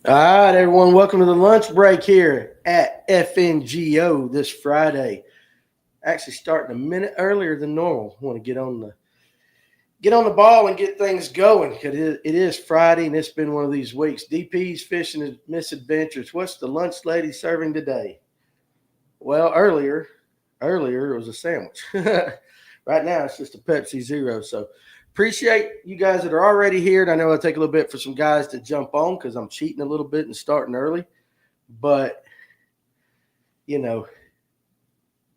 All right, everyone, welcome to the lunch break here at FNGO this Friday. Actually, starting a minute earlier than normal. Want to get on the ball and get things going because it is Friday and it's been one of these weeks. DP's fishing and misadventures. What's the lunch lady serving today? Well, earlier it was a sandwich. Right now it's just a Pepsi Zero. So appreciate you guys that are already here. And I know it'll take a little bit for some guys to jump on because I'm cheating a little bit and starting early. But you know,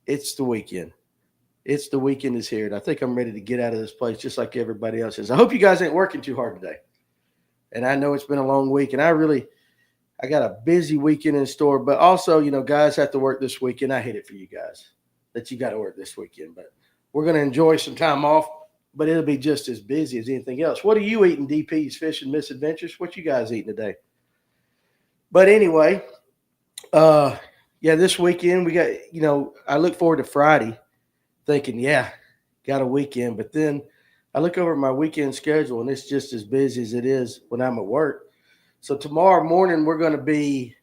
it's the weekend. It's the weekend is here, and I think I'm ready to get out of this place just like everybody else is. I hope you guys ain't working too hard today. And I know it's been a long week, and I got a busy weekend in store. But also, guys have to work this weekend. I hate it for you guys that you got to work this weekend, but we're gonna enjoy some time off. But it'll be just as busy as anything else. What are you eating, DP's Fishing Misadventures? What you guys eating today? But anyway, uh, yeah, this weekend we got. I look forward to Friday thinking, yeah, got a weekend. But then I look over at my weekend schedule and it's just as busy as it is when I'm at work. So tomorrow morning, we're going to be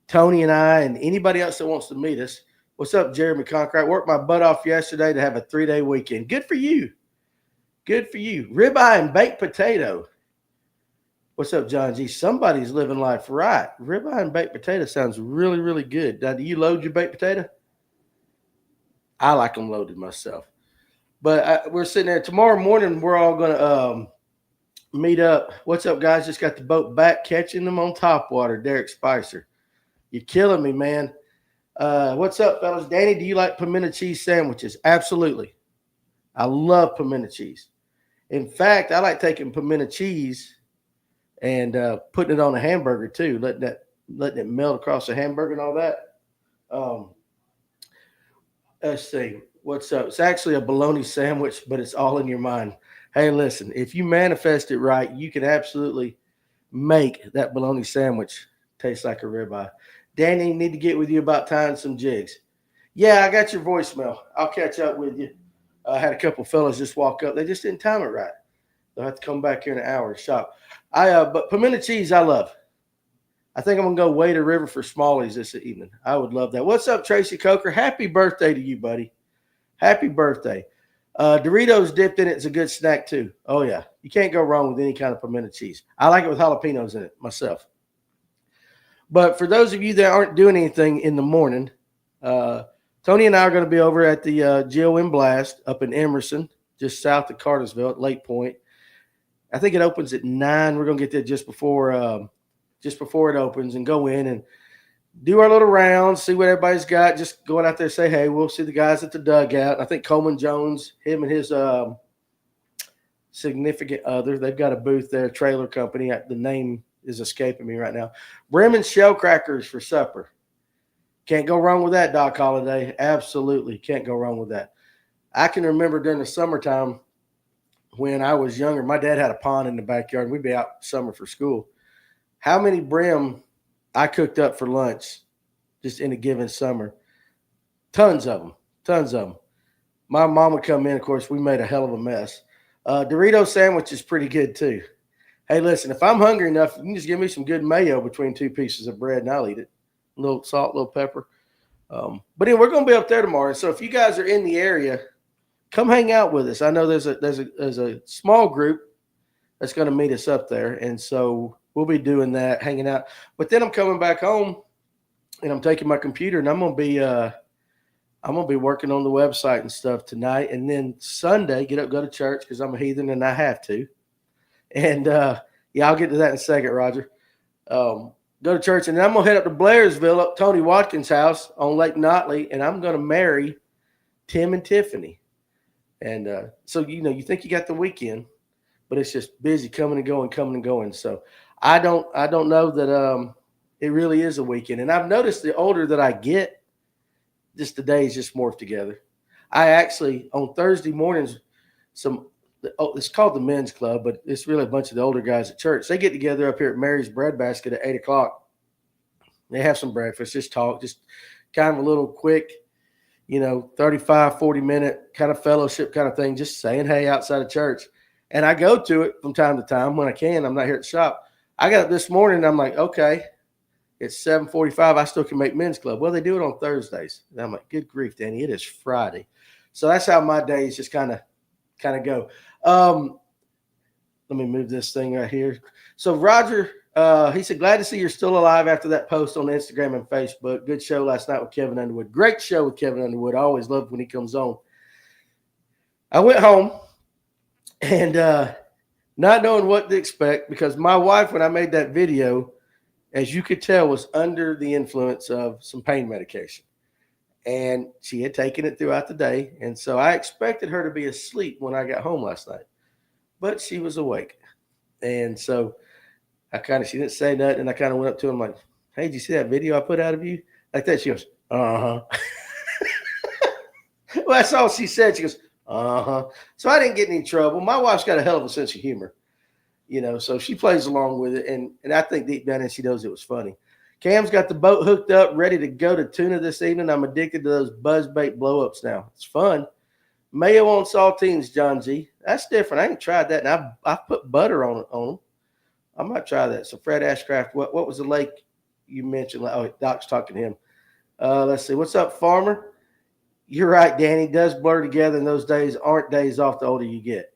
Tony and I and anybody else that wants to meet us. What's up, Jeremy Concrete? Worked my butt off yesterday to have a 3-day weekend. Good for you. Good for you. Ribeye and baked potato. What's up, John G? Somebody's living life right. Ribeye and baked potato sounds really, really good. Now, do you load your baked potato? I like them loaded myself. But we're sitting there tomorrow morning. We're all going to meet up. What's up, guys? Just got the boat back, catching them on top water. Derek Spicer, you're killing me, man. What's up, fellas? Danny, do you like pimento cheese sandwiches? Absolutely. I love pimento cheese. In fact, I like taking pimento cheese and putting it on a hamburger too, letting it melt across the hamburger and all that. Um, let's see. What's up? It's actually a bologna sandwich, but it's all in your mind. Hey, listen, if you manifest it right, you can absolutely make that bologna sandwich taste like a ribeye. Danny, need to get with you about tying some jigs. Yeah, I got your voicemail. I'll catch up with you. I had a couple fellas just walk up. They just didn't time it right. They'll have to come back here in an hour to shop. But pimento cheese, I love. I think I'm gonna go wade a river for smallies this evening. I would love that. What's up, Tracy Coker? Happy birthday to you, buddy. Happy birthday. Doritos dipped in it is a good snack too. Oh yeah, you can't go wrong with any kind of pimento cheese. I like it with jalapenos in it myself. But for those of you that aren't doing anything in the morning, uh, Tony and I are going to be over at the Jill and Blast up in Emerson, just south of Cartersville at Lake Point. I think it opens at 9. We're going to get there just before it opens and go in and do our little rounds, see what everybody's got. Just going out there, say hey. We'll see the guys at the dugout. I think Coleman Jones, him and his significant other, they've got a booth there, trailer company. The name is escaping me right now. Bremen shell crackers for supper. Can't go wrong with that, Doc Holiday. Absolutely can't go wrong with that. I can remember during the summertime when I was younger, my dad had a pond in the backyard. We'd be out summer for school. How many brim I cooked up for lunch just in a given summer? Tons of them. Tons of them. My mom would come in. Of course, we made a hell of a mess. Dorito sandwich is pretty good too. Hey, listen, if I'm hungry enough, you can just give me some good mayo between two pieces of bread and I'll eat it. A little salt, a little pepper. But anyway, we're going to be up there tomorrow. So if you guys are in the area, come hang out with us. I know there's a small group that's going to meet us up there. And so we'll be doing that, hanging out. But then I'm coming back home and I'm taking my computer and I'm going to be working on the website and stuff tonight. And then Sunday, get up, go to church because I'm a heathen and I have to. And yeah, I'll get to that in a second, Roger. Go to church, and then I'm gonna head up to Blairsville, up Tony Watkins' house on Lake Notley, and I'm gonna marry Tim and Tiffany. And so you think you got the weekend, but it's just busy coming and going, coming and going. So I don't know that it really is a weekend. And I've noticed the older that I get, just the days just morph together. I actually on Thursday mornings, it's called the men's club, but it's really a bunch of the older guys at church. They get together up here at Mary's Bread Basket at 8:00. They have some breakfast, just talk, just kind of a little quick, 35, 40-minute kind of fellowship kind of thing, just saying hey outside of church. And I go to it from time to time when I can. I'm not here at the shop. I got up this morning and I'm like, okay, it's 7:45. I still can make men's club. Well, they do it on Thursdays. And I'm like, good grief, Danny, it is Friday. So that's how my days just kind of go. Let me move this thing right here. So Roger, he said, glad to see you're still alive after that post on Instagram and Facebook. Good show last night with Kevin Underwood. Great show with Kevin Underwood. I always love when he comes on. I went home and not knowing what to expect, because my wife, when I made that video, as you could tell, was under the influence of some pain medication. And she had taken it throughout the day. And so I expected her to be asleep when I got home last night. But she was awake. And so she didn't say nothing. And I kind of went up to her, like, hey, did you see that video I put out of you? Like that. She goes, uh-huh. Well, that's all she said. She goes, uh-huh. So I didn't get in any trouble. My wife's got a hell of a sense of humor, so she plays along with it. And I think deep down in she knows it was funny. Cam's got the boat hooked up, ready to go to tuna this evening. I'm addicted to those buzzbait blow-ups now. It's fun. Mayo on saltines, John G. That's different. I ain't tried that. And I've put butter on them. I might try that. So Fred Ashcraft, what was the lake you mentioned? Oh, Doc's talking to him. Let's see. What's up, Farmer? You're right, Danny. It does blur together, and those days aren't days off the older you get.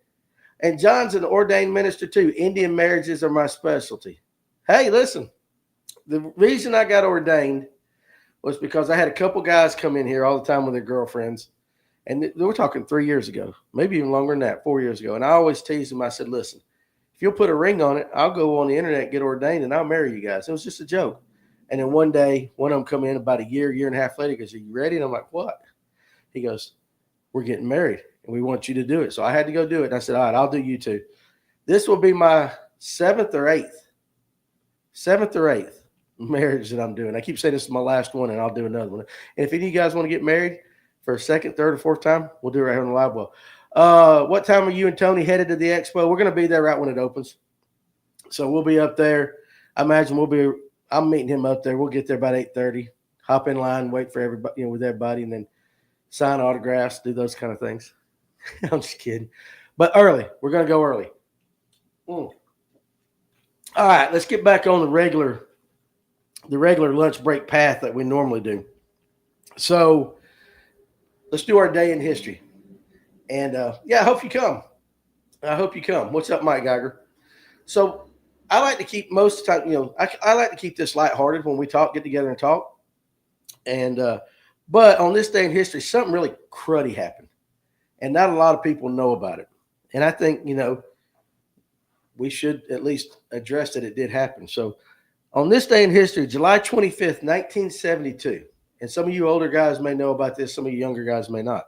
And John's an ordained minister too. Indian marriages are my specialty. Hey, listen. The reason I got ordained was because I had a couple guys come in here all the time with their girlfriends. And we're talking 3 years ago, maybe even longer than that, 4 years ago. And I always teased them. I said, listen, if you'll put a ring on it, I'll go on the internet, get ordained, and I'll marry you guys. It was just a joke. And then one day, one of them come in about a year and a half later, goes, are you ready? And I'm like, what? He goes, we're getting married, and we want you to do it. So I had to go do it. And I said, all right, I'll do you too. This will be my seventh or eighth marriage that I'm doing. I keep saying this is my last one, and I'll do another one. And if any of you guys want to get married for a second, third, or fourth time, we'll do it right here on the live well. What time are you and Tony headed to the expo? We're going to be there right when it opens. So we'll be up there. I imagine I'm meeting him up there. We'll get there about 8:30, hop in line, wait for everybody, with everybody, and then sign autographs, do those kind of things. I'm just kidding. But early. We're going to go early. All right, let's get back on the regular lunch break path that we normally do. So let's do our day in history. And I hope you come. What's up, Mike Geiger? So I like to keep most of the time, I like to keep this lighthearted when we get together and talk. And but on this day in history, something really cruddy happened. And not a lot of people know about it. And I think, we should at least address that it did happen. So on this day in history, July 25th, 1972, and some of you older guys may know about this, some of you younger guys may not.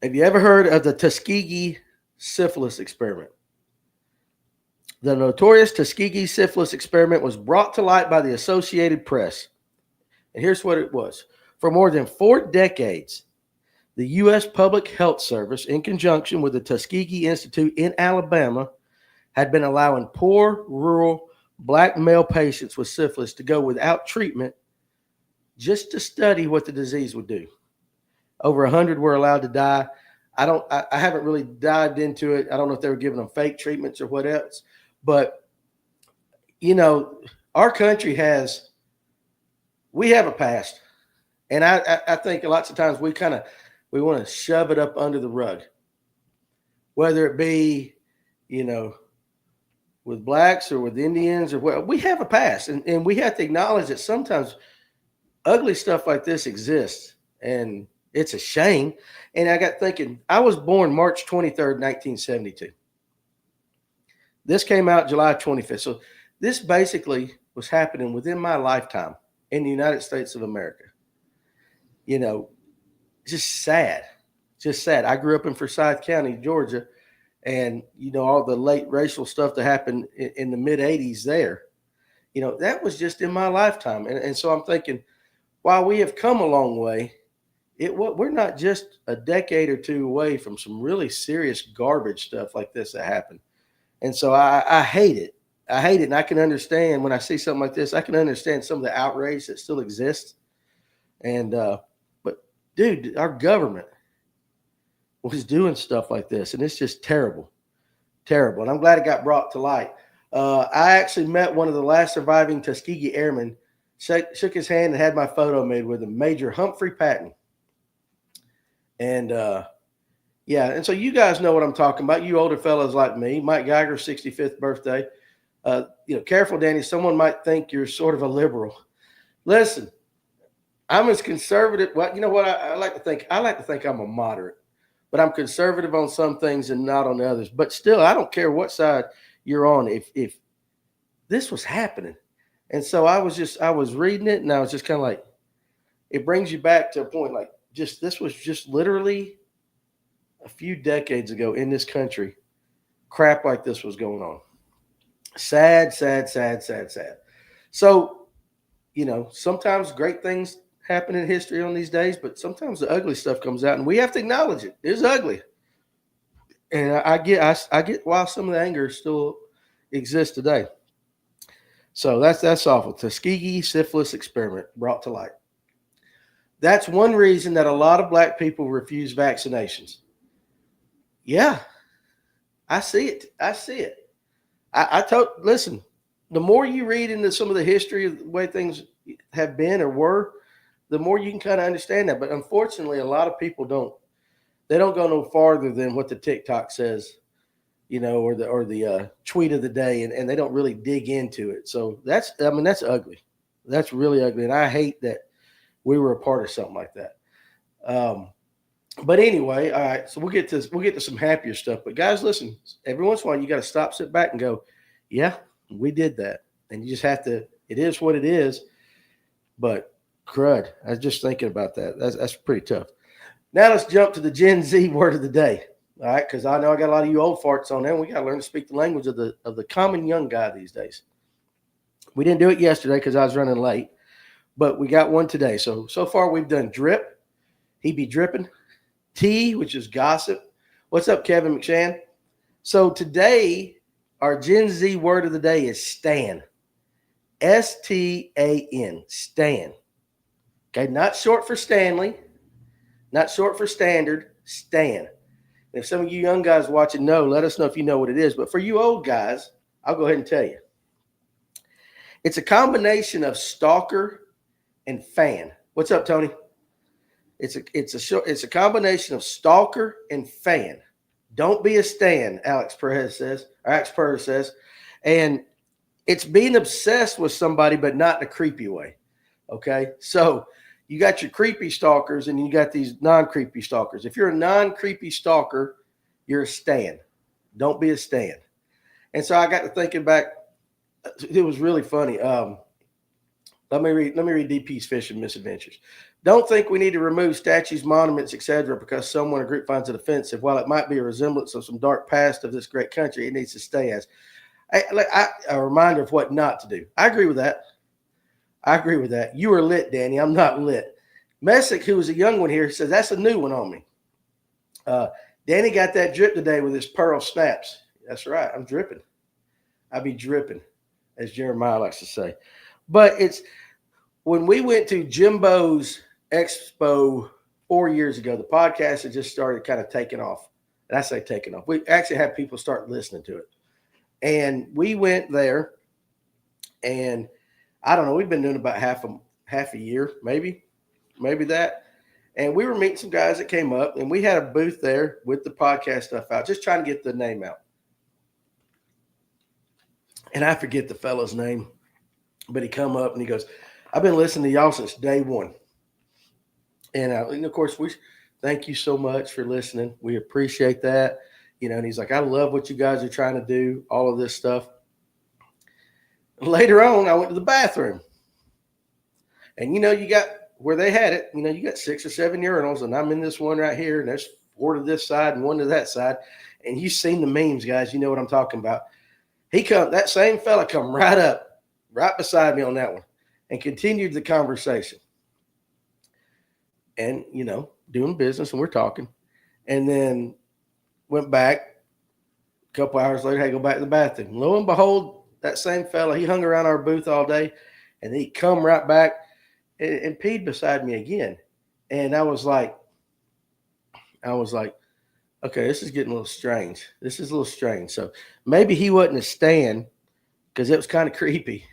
Have you ever heard of the Tuskegee syphilis experiment? The notorious Tuskegee syphilis experiment was brought to light by the Associated Press. And here's what it was. For more than 4 decades, the U.S. Public Health Service, in conjunction with the Tuskegee Institute in Alabama, had been allowing poor, rural, black male patients with syphilis to go without treatment just to study what the disease would do. Over 100 were allowed to die. I haven't really dived into it. I don't know if they were giving them fake treatments or what else. But, our country we have a past. And I think lots of times we want to shove it up under the rug. Whether it be, with blacks or with Indians or what, we have a past. And we have to acknowledge that sometimes ugly stuff like this exists. And it's a shame. And I got thinking, I was born March 23rd, 1972. This came out July 25th. So this basically was happening within my lifetime in the United States of America. Just sad. I grew up in Forsyth County, Georgia, and, all the late racial stuff that happened in the mid-'80s there, that was just in my lifetime. And so I'm thinking, while we have come a long way, we're not just a decade or two away from some really serious garbage stuff like this that happened. And so I hate it. And I can understand when I see something like this, I can understand some of the outrage that still exists. And, but dude, our government was doing stuff like this, and it's just terrible. And I'm glad it got brought to light. I actually met one of the last surviving Tuskegee Airmen, shook his hand, and had my photo made with him, Major Humphrey Patton. And yeah, and so you guys know what I'm talking about. You older fellows like me, Mike Geiger's 65th birthday. Careful, Danny. Someone might think you're sort of a liberal. Listen, I'm as conservative. Well, you know what? I like to think. I like to think I'm a moderate, but I'm conservative on some things and not on the others. But still, I don't care what side you're on. If this was happening, and so I was reading it, and I was just kind of like, it brings you back to a point like this was just literally a few decades ago in this country. Crap like this was going on. Sad, sad, sad, sad, sad. So, sometimes great things happen in history on these days, but sometimes the ugly stuff comes out, and we have to acknowledge it. It's ugly, and I get why some of the anger still exists today. So that's awful. Tuskegee syphilis experiment brought to light. That's one reason that a lot of black people refuse vaccinations. Yeah, I see it. I see it. Listen, the more you read into some of the history of the way things have been or were, the more you can kind of understand that. But unfortunately, a lot of people don't go no farther than what the TikTok says, or the tweet of the day, and they don't really dig into it. So that's ugly. That's really ugly, and I hate that we were a part of something like that. But anyway, all right. So we'll get to some happier stuff. But guys, listen. Every once in a while, you got to stop, sit back, and go, "Yeah, we did that." And you just have to. It is what it is. But crud, I was just thinking about that. That's pretty tough. Now let's jump to the Gen Z word of the day. All right, because I know I got a lot of you old farts on there. And we got to learn to speak the language of the common young guy these days. We didn't do it yesterday because I was running late, but we got one today. So far we've done drip. He be dripping. Tea, which is gossip. What's up, Kevin McShann? So today, our Gen Z word of the day is stan. S-T-A-N. Stan. Okay, not short for Stanley, not short for standard, stan. If some of you young guys watching know, let us know if you know what it is. But for you old guys, I'll go ahead and tell you. It's a combination of stalker and fan. What's up, Tony? It's a combination of stalker and fan. Don't be a stan, Alex Perez says. And it's being obsessed with somebody, but not in a creepy way. Okay, so you got your creepy stalkers, and you got these non-creepy stalkers. If you're a non-creepy stalker, you're a stan. Don't be a stan. And so I got to thinking back. It was really funny. Let me read DP's Fishing Misadventures. Don't think we need to remove statues, monuments, etc. because someone or group finds it offensive. While it might be a resemblance of some dark past of this great country, it needs to stay as a reminder of what not to do. I agree with that. You are lit, Danny. I'm not lit. Messick, who was a young one here, says that's a new one on me. Danny got that drip today with his pearl snaps. That's right. I'm dripping. I be dripping, as Jeremiah likes to say. But it's when we went to Jimbo's Expo 4 years ago, the podcast had just started kind of taking off. And I say taking off. We actually had people start listening to it. And we went there, and I don't know, we've been doing about half a year, maybe that. And we were meeting some guys that came up, and we had a booth there with the podcast stuff out, just trying to get the name out. And I forget the fellow's name, but he come up and he goes, I've been listening to y'all since day one. And of course, we thank you so much for listening. We appreciate that. And he's like, I love what you guys are trying to do, all of this stuff. Later on, I went to the bathroom. And, you got where they had it, you got 6 or 7 urinals, and I'm in this one right here, and there's 4 to this side and 1 to that side. And you've seen the memes, guys. You know what I'm talking about. That same fella come right up, right beside me on that one, and continued the conversation. And, doing business, and we're talking. And then went back a couple hours later, had to go back to the bathroom. Lo and behold, that same fella, he hung around our booth all day, and he come right back and peed beside me again. And I was like, okay, this is getting a little strange. So maybe he wasn't a stan, because it was kind of creepy.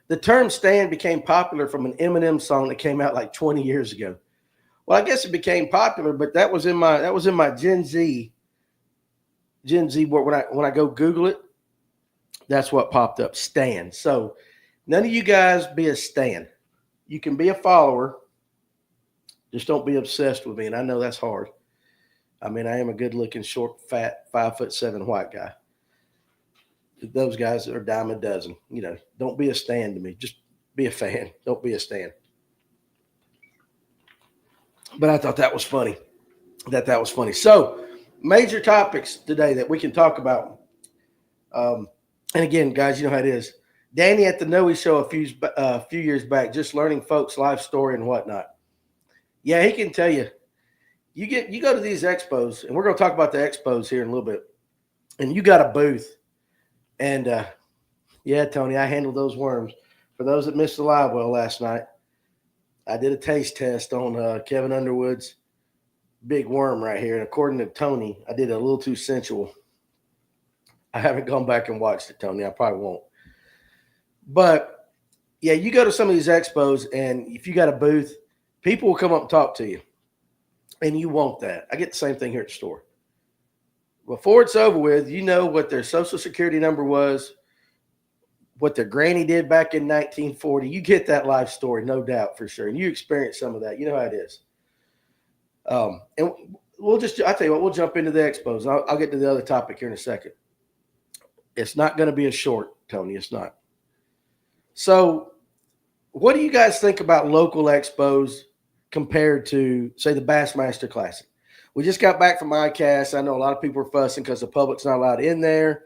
The term stand became popular from an Eminem song that came out like 20 years ago. Well, I guess it became popular, but that was in my Gen Z when I go Google it, that's what popped up, stan. So none of you guys be a stan. You can be a follower, just don't be obsessed with me. And I know that's hard. I mean, I am a good looking, short, fat, 5'7" white guy. Those guys are a dime a dozen. Don't be a stan to me. Just be a fan. Don't be a stan. But I thought that was funny. That was funny. So, major topics today that we can talk about. And again, guys, you know how it is. Danny at the Noe show a few years back, just learning folks' life story and whatnot. Yeah, he can tell you. You go to these expos, and we're going to talk about the expos here in a little bit. And you got a booth, and yeah, Tony, I handled those worms. For those that missed the live well last night, I did a taste test on Kevin Underwood's big worm right here, and according to Tony, I did it a little too sensual. I haven't gone back and watched it, Tony. I probably won't. But yeah, you go to some of these expos, and if you got a booth, people will come up and talk to you, and you want that. I get the same thing here at the store. Before it's over with, you know what their social security number was, what their granny did back in 1940. You get that life story, no doubt, for sure. And you experience some of that. You know how it is. And I'll tell you what, we'll jump into the expos. I'll get to the other topic here in a second. It's not going to be a short, Tony. It's not. So what do you guys think about local expos compared to, say, the Bassmaster Classic? We just got back from ICAST. I know a lot of people are fussing because the public's not allowed in there.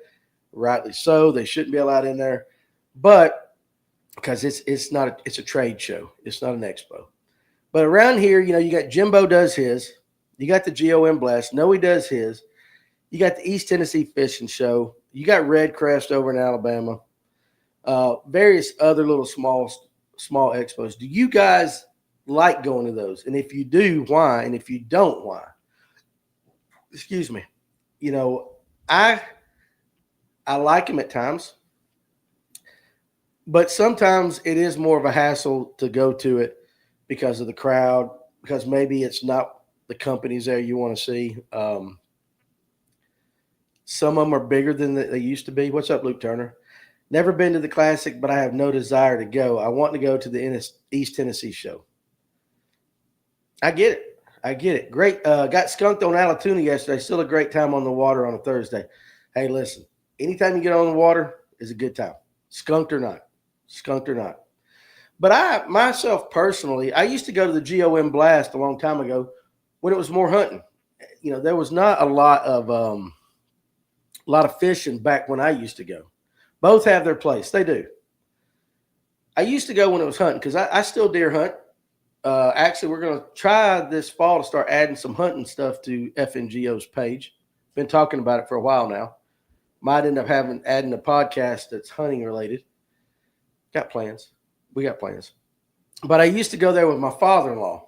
Rightly so. They shouldn't be allowed in there. But because it's a trade show. It's not an expo. But around here, you got Jimbo does his. You got the GOM Blast. Noe does his. You got the East Tennessee Fishing Show. You got Red Crest over in Alabama. Various other little small expos. Do you guys like going to those? And if you do, why? And if you don't, why? Excuse me. I like them at times, but sometimes it is more of a hassle to go to it because of the crowd, because maybe it's not the companies there you want to see. Some of them are bigger than they used to be. What's up, Luke Turner? Never been to the Classic, but I have no desire to go. I want to go to the East Tennessee show. I get it. Great. Got skunked on Allatoona yesterday. Still a great time on the water on a Thursday. Hey, listen, anytime you get on the water is a good time. Skunked or not. But I, myself personally, I used to go to the GOM Blast a long time ago when it was more hunting. There was not a lot of fishing back when I used to go. Both have their place. They do. I used to go when it was hunting because I still deer hunt. Actually, we're going to try this fall to start adding some hunting stuff to FNGO's page. Been talking about it for a while now. Might end up adding a podcast that's hunting related. Got plans. We got plans. But I used to go there with my father-in-law.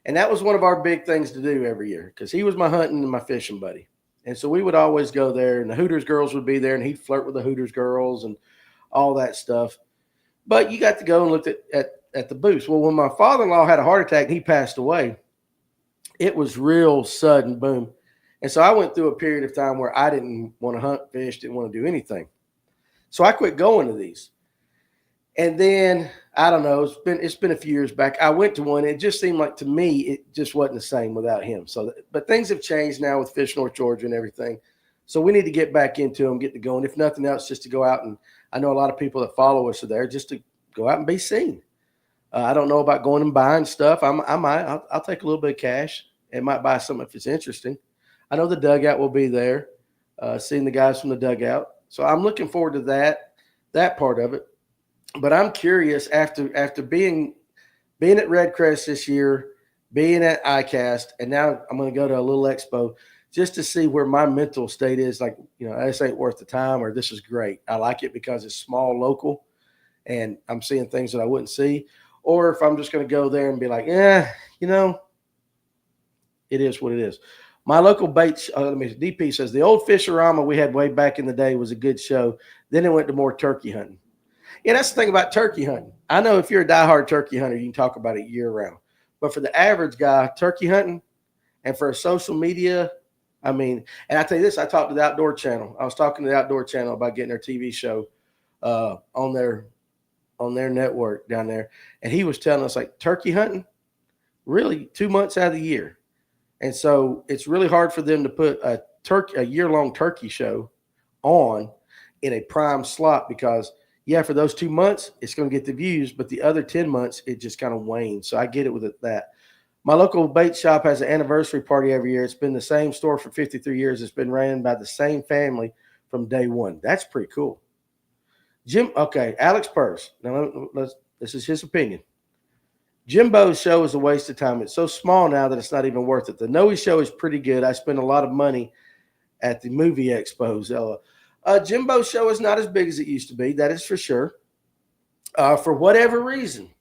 And that was one of our big things to do every year because he was my hunting and my fishing buddy. And so we would always go there, and the Hooters girls would be there, and he'd flirt with the Hooters girls and all that stuff. But you got to go and look at the booths. Well, when my father-in-law had a heart attack and he passed away, it was real sudden, boom. And so I went through a period of time where I didn't want to hunt, fish, didn't want to do anything. So I quit going to these. And then, I don't know, it's been a few years back. I went to one. It just seemed like, to me, it just wasn't the same without him. So, but things have changed now with Fish North Georgia and everything. So we need to get back into them, get to going. If nothing else, just to go out. And I know a lot of people that follow us are there just to go out and be seen. I don't know about going and buying stuff. I'll take a little bit of cash and might buy something if it's interesting. I know the dugout will be there, seeing the guys from the dugout. So I'm looking forward to that part of it. But I'm curious, after being at Red Crest this year, being at ICAST, and now I'm going to go to a little expo just to see where my mental state is. Like, this ain't worth the time, or this is great. I like it because it's small, local, and I'm seeing things that I wouldn't see. Or if I'm just going to go there and be like, it is what it is. My local bait, DP says the old Fisherama we had way back in the day was a good show. Then it went to more turkey hunting. Yeah, that's the thing about turkey hunting. I know if you're a diehard turkey hunter, you can talk about it year round. But for the average guy, turkey hunting, and for social media, I mean, and I tell you this, I talked to the Outdoor Channel. I was talking to the Outdoor Channel about getting their TV show on their network down there, and he was telling us like turkey hunting, really 2 months out of the year, and so it's really hard for them to put a year-long turkey show on in a prime slot because yeah, for those 2 months it's going to get the views, but the other 10 months it just kind of wanes. So I get it with that. My local bait shop has an anniversary party every year. It's been the same store for 53 years. It's been ran by the same family from day one. That's pretty cool. Alex Purse. Now, this is his opinion. Jimbo's show is a waste of time. It's so small now that it's not even worth it. The Noe show is pretty good. I spend a lot of money at the movie expos. Jimbo's show is not as big as it used to be. That is for sure. For whatever reason,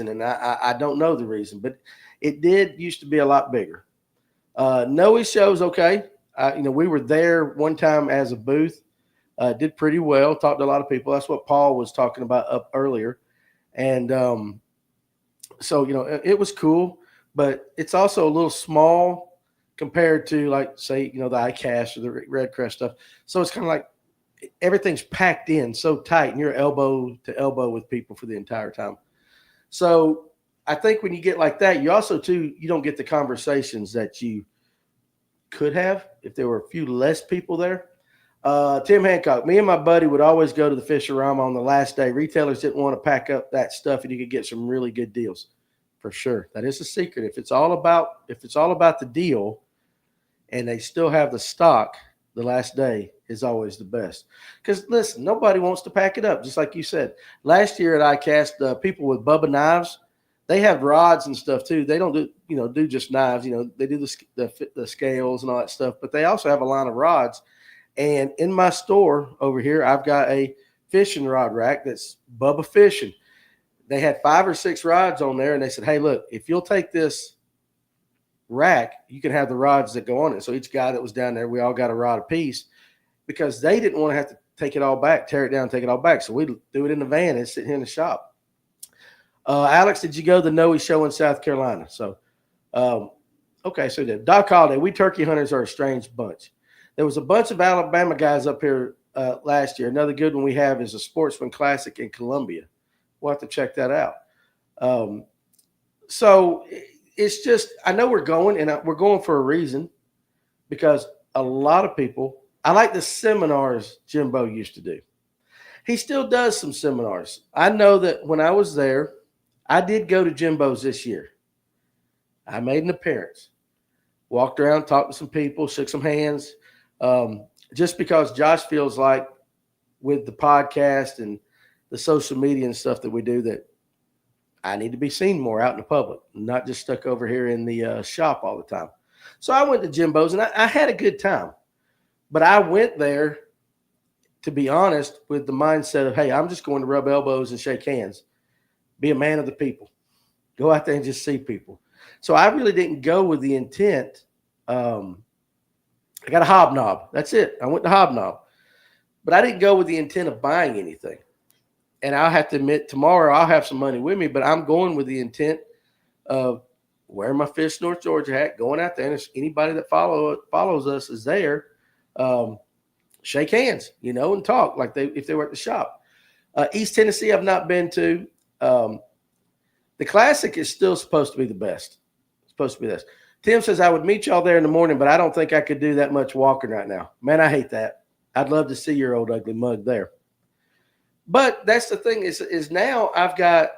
and I don't know the reason, but it did used to be a lot bigger. Noe show's okay. We were there one time as a booth. Did pretty well. Talked to a lot of people. That's what Paul was talking about up earlier, and so it was cool, but it's also a little small compared to like say the iCast or the Red Crest stuff. So it's kind of like everything's packed in so tight, and you're elbow to elbow with people for the entire time. So I think when you get like that, you also too you don't get the conversations that you could have if there were a few less people there. Tim Hancock, me and my buddy would always go to the Fisherama on the last day. Retailers didn't want to pack up that stuff, and you could get some really good deals for sure. That is a secret. If it's all about the deal, and they still have the stock, the last day is always the best. Because listen, nobody wants to pack it up. Just like you said, last year at iCast, people with Bubba knives, they have rods and stuff too. They don't do just knives. They do the scales and all that stuff, but they also have a line of rods. And in my store over here, I've got a fishing rod rack that's Bubba Fishing. They had 5 or 6 rods on there, and they said, hey, look, if you'll take this rack, you can have the rods that go on it. So each guy that was down there, we all got a rod apiece because they didn't want to have to take it all back, tear it down, take it all back. So we do it in the van and sit here in the shop. Alex, did you go to the Noe show in South Carolina? So, okay, so Doc Holiday, we turkey hunters are a strange bunch. There was a bunch of Alabama guys up here last year. Another good one we have is a Sportsman Classic in Columbia. We'll have to check that out. So it's just, I know we're going, and we're going for a reason because a lot of people, I like the seminars Jimbo used to do. He still does some seminars. I know that when I was there, I did go to Jimbo's this year. I made an appearance, walked around, talked to some people, shook some hands. Just because Josh feels like with the podcast and the social media and stuff that we do that I need to be seen more out in the public, not just stuck over here in the shop all the time. So I went to Jimbo's and I had a good time, but I went there, to be honest, with the mindset of, hey, I'm just going to rub elbows and shake hands, be a man of the people, go out there and just see people. So I really didn't go with the intent. I got a hobnob. That's it. I went to hobnob. But I didn't go with the intent of buying anything. And I'll have to admit, tomorrow I'll have some money with me, but I'm going with the intent of wearing my Fish North Georgia hat, going out there, and if anybody that follows us is there, shake hands, and talk like if they were at the shop. East Tennessee I've not been to. The Classic is still supposed to be the best. It's supposed to be this. Tim says, I would meet y'all there in the morning, but I don't think I could do that much walking right now. Man, I hate that. I'd love to see your old ugly mug there. But that's the thing is now I've got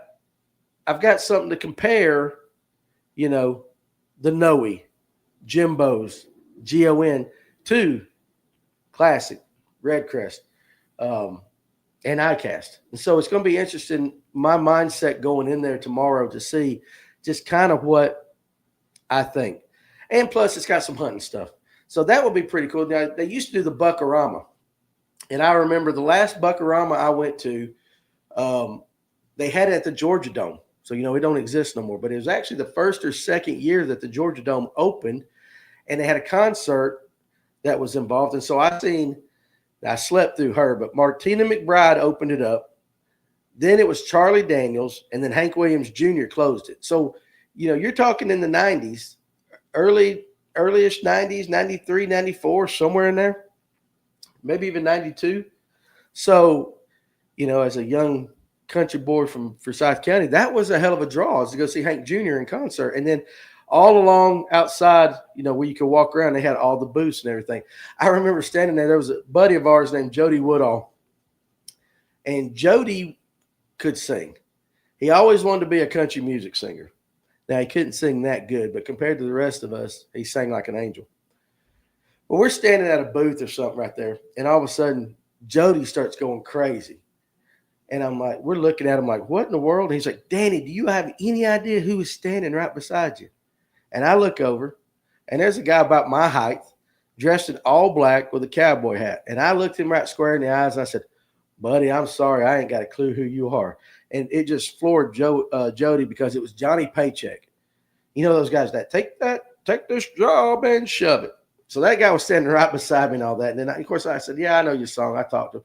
something to compare, the Noe, Jimbo's, GON to Classic, Red Crest, and iCast. And so it's going to be interesting, my mindset going in there tomorrow to see just kind of what I think. And plus, it's got some hunting stuff. So that will be pretty cool. Now, they used to do the Buckarama. And I remember the last Buckarama I went to, they had it at the Georgia Dome. So, it don't exist no more. But it was actually the first or second year that the Georgia Dome opened. and they had a concert that was involved. And so I slept through her, but Martina McBride opened it up. Then it was Charlie Daniels, and then Hank Williams Jr. closed it. So, you're talking in the 90s, earlyish 90s, 93, 94, somewhere in there, maybe even 92. So, as a young country boy from Forsyth County, that was a hell of a draw, is to go see Hank Jr. in concert. And then all along outside, where you could walk around, they had all the booths and everything. I remember standing there. There was a buddy of ours named Jody Woodall, and Jody could sing. He always wanted to be a country music singer. Now, he couldn't sing that good, but compared to the rest of us, he sang like an angel. Well, we're standing at a booth or something right there, and all of a sudden, Jody starts going crazy. And I'm like, we're looking at him like, what in the world? And he's like, Danny, do you have any idea who is standing right beside you? And I look over, and there's a guy about my height, dressed in all black with a cowboy hat. And I looked him right square in the eyes, and I said, buddy, I'm sorry, I ain't got a clue who you are. And it just floored Jody, because it was Johnny Paycheck. You know those guys that take this job and shove it. So that guy was standing right beside me and all that. And then, of course, I said, yeah, I know your song. I talked to him.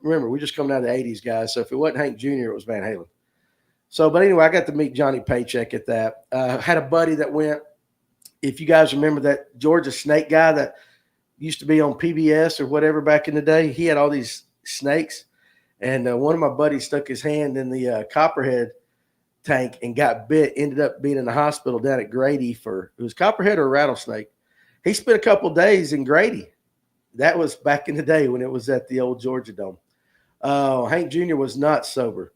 Remember, we just come down to the 80s, guys. So if it wasn't Hank Jr., it was Van Halen. So, but anyway, I got to meet Johnny Paycheck at that. Had a buddy that went, if you guys remember that Georgia snake guy that used to be on PBS or whatever back in the day, he had all these snakes. And one of my buddies stuck his hand in the copperhead tank and got bit, ended up being in the hospital down at Grady it was copperhead or a rattlesnake. He spent a couple of days in Grady. That was back in the day when it was at the old Georgia Dome. Hank Jr. was not sober.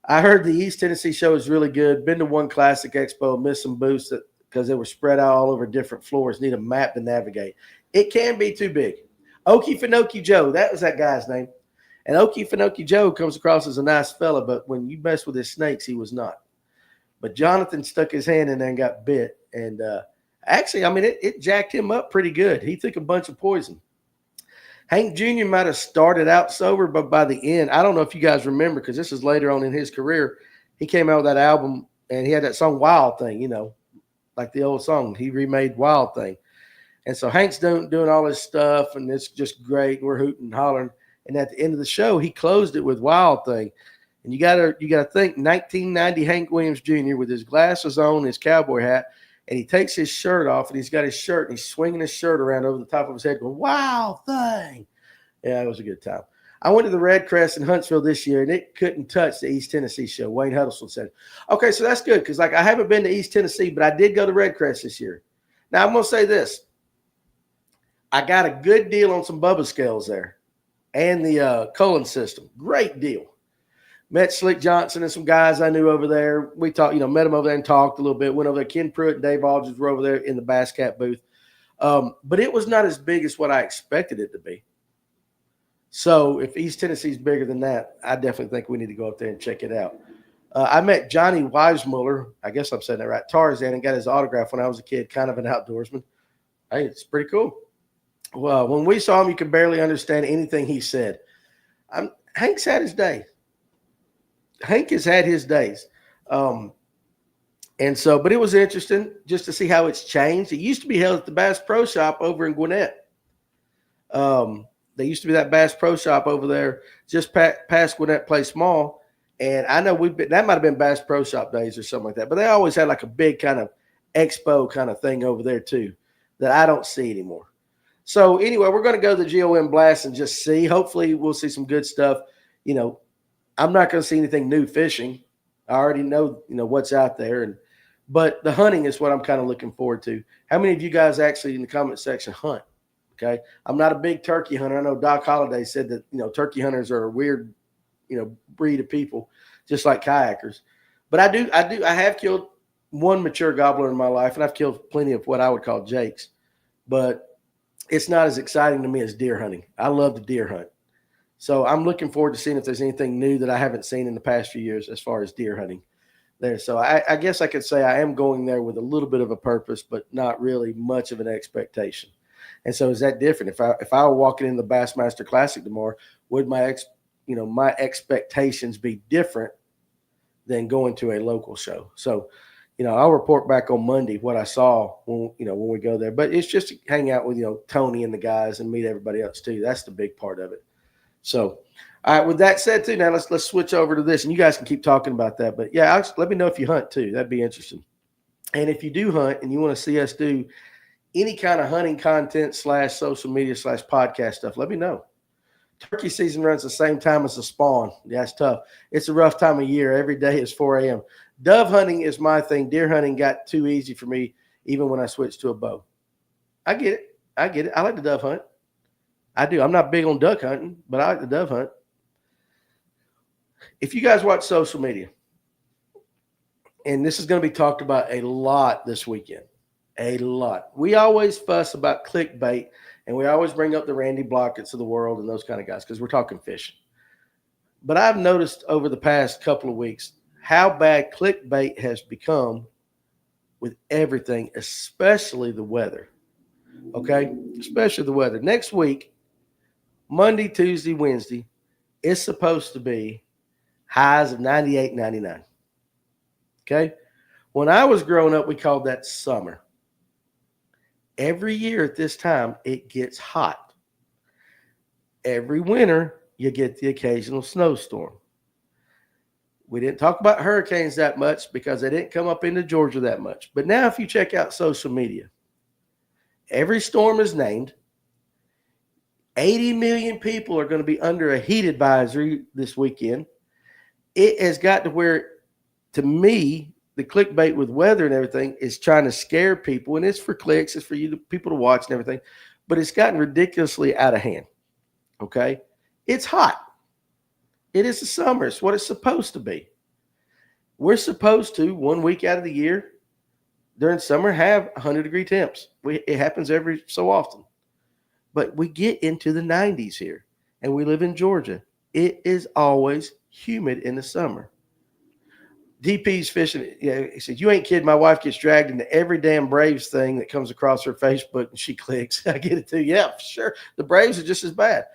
I heard the East Tennessee show is really good. Been to one classic expo, missed some booths because they were spread out all over different floors. Need a map to navigate. It can be too big. Okefenokee Joe, that was that guy's name. And Okefenokee Joe comes across as a nice fella, but when you mess with his snakes, he was not. But Jonathan stuck his hand in there and got bit. And actually, I mean, it jacked him up pretty good. He took a bunch of poison. Hank Jr. might have started out sober, but by the end, I don't know if you guys remember, because this is later on in his career, he came out with that album, and he had that song Wild Thing, like the old song. He remade Wild Thing. And so Hank's doing all this stuff, and it's just great. We're hooting and hollering. And at the end of the show, he closed it with Wild Thing. And you gotta think 1990 Hank Williams Jr. with his glasses on, his cowboy hat, and he takes his shirt off, and he's got his shirt, and he's swinging his shirt around over the top of his head going, Wild Thing. Yeah, it was a good time. I went to the Red Crest in Huntsville this year, and it couldn't touch the East Tennessee show. Wayne Huddleston said, okay, so that's good, because I haven't been to East Tennessee, but I did go to Red Crest this year. Now, I'm going to say this. I got a good deal on some Bubba scales there and the Cullen system. Great deal. Met Slick Johnson and some guys I knew over there. We talked, met them over there and talked a little bit. Went over there. Ken Pruitt and Dave Aldridge were over there in the Bass Cat booth. But it was not as big as what I expected it to be. So if East Tennessee is bigger than that, I definitely think we need to go up there and check it out. I met Johnny Weissmuller. I guess I'm saying that right. Tarzan, and got his autograph when I was a kid, kind of an outdoorsman. Hey, it's pretty cool. Well, when we saw him, you could barely understand anything he said. Hank's had his day. Hank has had his days. And so, but it was interesting just to see how it's changed. It used to be held at the Bass Pro Shop over in Gwinnett. There used to be that Bass Pro Shop over there just past Gwinnett Place Mall. And I know that might have been Bass Pro Shop days or something like that. But they always had like a big kind of expo kind of thing over there too that I don't see anymore. So anyway, we're going to go to the GOM Blast and just see. Hopefully we'll see some good stuff. I'm not going to see anything new fishing. I already know, what's out there. But the hunting is what I'm kind of looking forward to. How many of you guys actually in the comment section hunt? Okay. I'm not a big turkey hunter. I know Doc Holliday said that, turkey hunters are a weird, breed of people, just like kayakers. But I have killed one mature gobbler in my life, and I've killed plenty of what I would call jakes. But it's not as exciting to me as deer hunting. I love to deer hunt. So I'm looking forward to seeing if there's anything new that I haven't seen in the past few years as far as deer hunting there. So I guess I could say I am going there with a little bit of a purpose, but not really much of an expectation. And so is that different? If I were walking in the Bassmaster Classic tomorrow, would my expectations be different than going to a local show? So, I'll report back on Monday what I saw when we go there. But it's just to hang out with Tony and the guys and meet everybody else too. That's the big part of it. So, all right. With that said, too, now let's switch over to this, and you guys can keep talking about that. But yeah, Alex, let me know if you hunt too. That'd be interesting. And if you do hunt and you want to see us do any kind of hunting content / social media / podcast stuff, let me know. Turkey season runs the same time as the spawn. Yeah, it's tough. It's a rough time of year. Every day is 4 a.m. Dove hunting is my thing. Deer hunting got too easy for me, even when I switched to a bow. I get it. I like the dove hunt. I do. I'm not big on duck hunting, but I like the dove hunt. If you guys watch social media, and this is going to be talked about a lot this weekend, a lot. We always fuss about clickbait, and we always bring up the Randy Blockett's of the world and those kind of guys because we're talking fishing. But I've noticed over the past couple of weeks how bad clickbait has become with everything, especially the weather. Okay? Especially the weather. Next week, Monday, Tuesday, Wednesday, it's supposed to be highs of 98, 99. Okay? When I was growing up, we called that summer. Every year at this time, it gets hot. Every winter, you get the occasional snowstorm. We didn't talk about hurricanes that much because they didn't come up into Georgia that much. But now if you check out social media, every storm is named. 80 million people are going to be under a heat advisory this weekend. It has got to where, to me, the clickbait with weather and everything is trying to scare people, and it's for clicks, it's for people to watch and everything, but it's gotten ridiculously out of hand. Okay? It's hot. It is the summer. It's what it's supposed to be. We're supposed to, 1 week out of the year, during summer, have 100-degree temps. It happens every so often. But we get into the 90s here, and we live in Georgia. It is always humid in the summer. DP's fishing. He said, "You ain't kidding. My wife gets dragged into every damn Braves thing that comes across her Facebook, and she clicks." I get it too. Yeah, sure. The Braves are just as bad.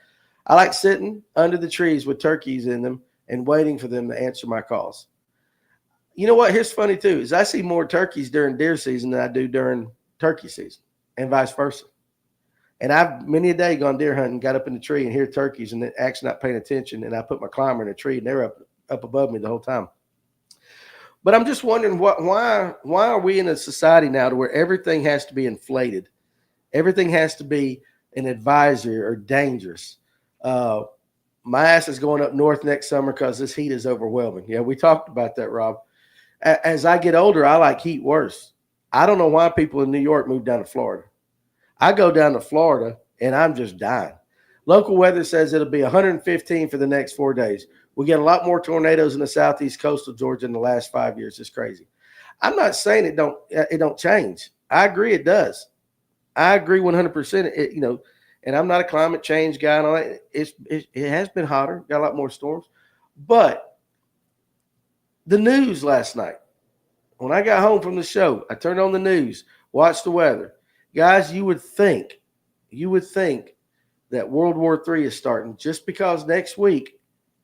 I like sitting under the trees with turkeys in them and waiting for them to answer my calls. You know what? Here's funny too, is I see more turkeys during deer season than I do during turkey season, and vice versa. And I've many a day gone deer hunting, got up in the tree and hear turkeys and then actually not paying attention, and I put my climber in a tree and they're up above me the whole time. But I'm just wondering why are we in a society now to where everything has to be inflated? Everything has to be an advisory or dangerous. My ass is going up north next summer because this heat is overwhelming. Yeah, we talked about that, Rob. As I get older, I like heat worse. I don't know why people in New York move down to Florida. I go down to Florida and I'm just dying. Local weather says it'll be 115 for the next 4 days. We get a lot more tornadoes in the southeast coastal Georgia in the last 5 years. It's crazy. I'm not saying it don't change. I agree it does. I agree 100%. And I'm not a climate change guy and all that. It has been hotter, got a lot more storms. But the news last night, when I got home from the show, I turned on the news, watched the weather. Guys, you would think that World War III is starting just because next week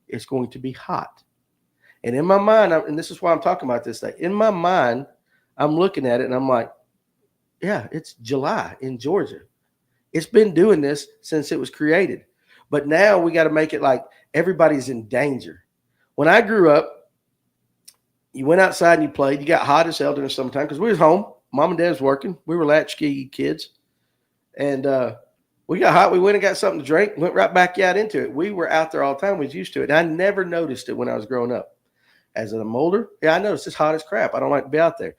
it's going to be hot. And in my mind, and this is why I'm talking about this thing, in my mind, I'm looking at it and I'm like, yeah, it's July in Georgia. It's been doing this since it was created. But now we got to make it like everybody's in danger. When I grew up, you went outside and you played. You got hot as hell during summertime because we was home. Mom and dad was working. We were latchkey kids. And we got hot. We went and got something to drink, went right back out into it. We were out there all the time. We was used to it. And I never noticed it when I was growing up. As I'm older, yeah, I noticed it's hot as crap. I don't like to be out there.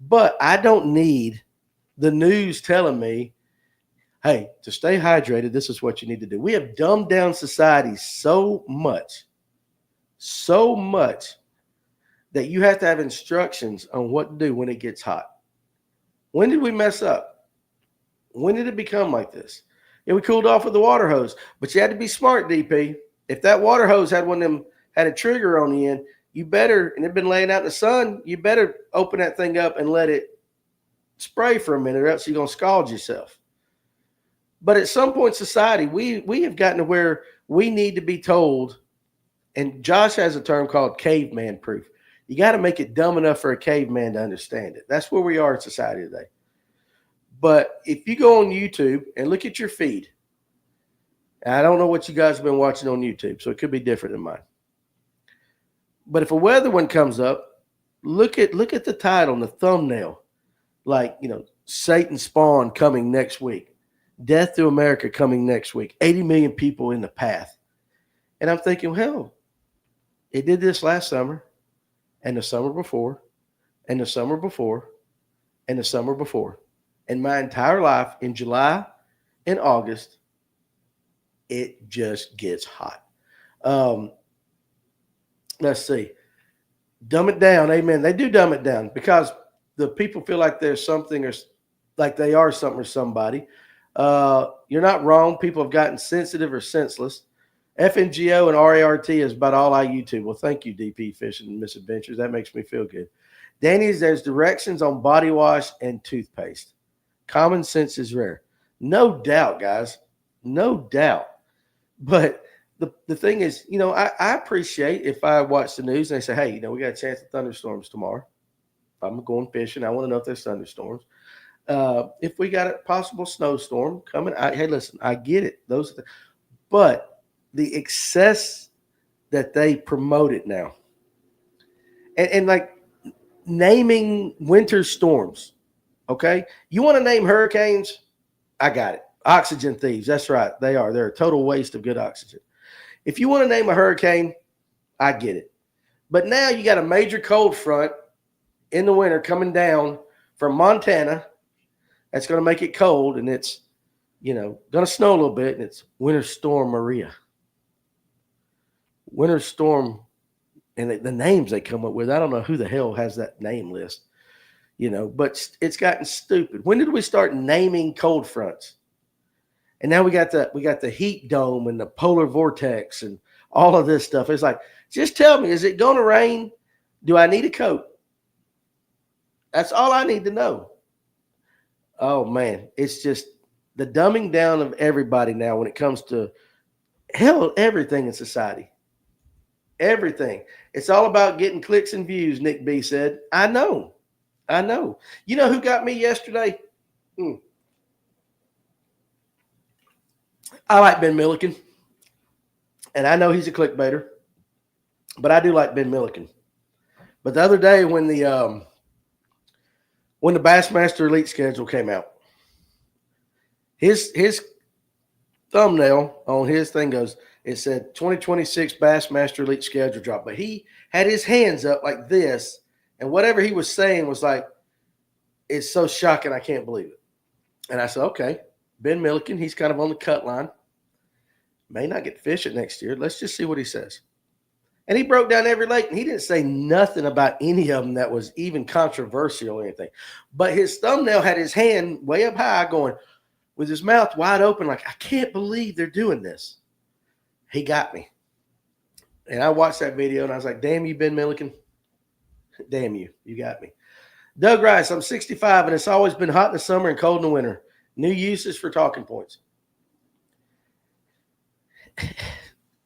But I don't need the news telling me, hey, to stay hydrated, this is what you need to do. We have dumbed down society so much that you have to have instructions on what to do when it gets hot. When did we mess up? When did it become like this? Yeah, we cooled off with the water hose, but you had to be smart, DP. If that water hose had one of them, had a trigger on the end, you better, and it'd been laying out in the sun, you better open that thing up and let it spray for a minute, or else you're going to scald yourself. But at some point in society, we have gotten to where we need to be told, and Josh has a term called caveman proof. You got to make it dumb enough for a caveman to understand it. That's where we are in society today. But if you go on YouTube and look at your feed, I don't know what you guys have been watching on YouTube, so it could be different than mine. But if a weather one comes up, look at the title and the thumbnail, like, Satan spawn coming next week, death to America coming next week, 80 million people in the path. And I'm thinking, hell, it did this last summer and the summer before and the summer before and the summer before. And my entire life in July and August, it just gets hot. Let's see. Dumb it down. Amen. They do dumb it down because the people feel like there's something or like they are something or somebody. You're not wrong. People have gotten sensitive or senseless. FNGO and RART is about all I YouTube. Well, thank you, DP Fishing and Misadventures. That makes me feel good. Danny's, there's directions on body wash and toothpaste. Common sense is rare. No doubt, guys. No doubt. But the thing is, I appreciate if I watch the news and they say, hey, we got a chance of thunderstorms tomorrow. If I'm going fishing, I want to know if there's thunderstorms. If we got a possible snowstorm coming, hey, listen, I get it. Those are the, but the excess that they promote it now. And like naming winter storms, okay? You want to name hurricanes? I got it. Oxygen thieves. That's right. They are. They're a total waste of good oxygen. If you want to name a hurricane, I get it. But now you got a major cold front in the winter coming down from Montana. That's going to make it cold, and it's, going to snow a little bit, and it's Winter Storm Maria. Winter Storm, and the names they come up with, I don't know who the hell has that name list, but it's gotten stupid. When did we start naming cold fronts? And now we got the heat dome and the polar vortex and all of this stuff. It's like, just tell me, is it going to rain? Do I need a coat? That's all I need to know. Oh, man, it's just the dumbing down of everybody now when it comes to everything in society. Everything. It's all about getting clicks and views, Nick B said. I know. You know who got me yesterday? I like Ben Milliken, and I know he's a clickbaiter, but I do like Ben Milliken. But the other day when the Bassmaster Elite schedule came out, his thumbnail on his thing it said 2026 Bassmaster Elite schedule drop, but he had his hands up like this, and whatever he was saying was like, it's so shocking, I can't believe it. And I said, okay, Ben Milliken, he's kind of on the cut line. May not get to fish it next year. Let's just see what he says. And he broke down every lake, and he didn't say nothing about any of them that was even controversial or anything. But his thumbnail had his hand way up high going with his mouth wide open like, I can't believe they're doing this. He got me. And I watched that video, and I was like, damn you, Ben Milliken. Damn you. You got me. Doug Rice, I'm 65, and it's always been hot in the summer and cold in the winter. New uses for talking points.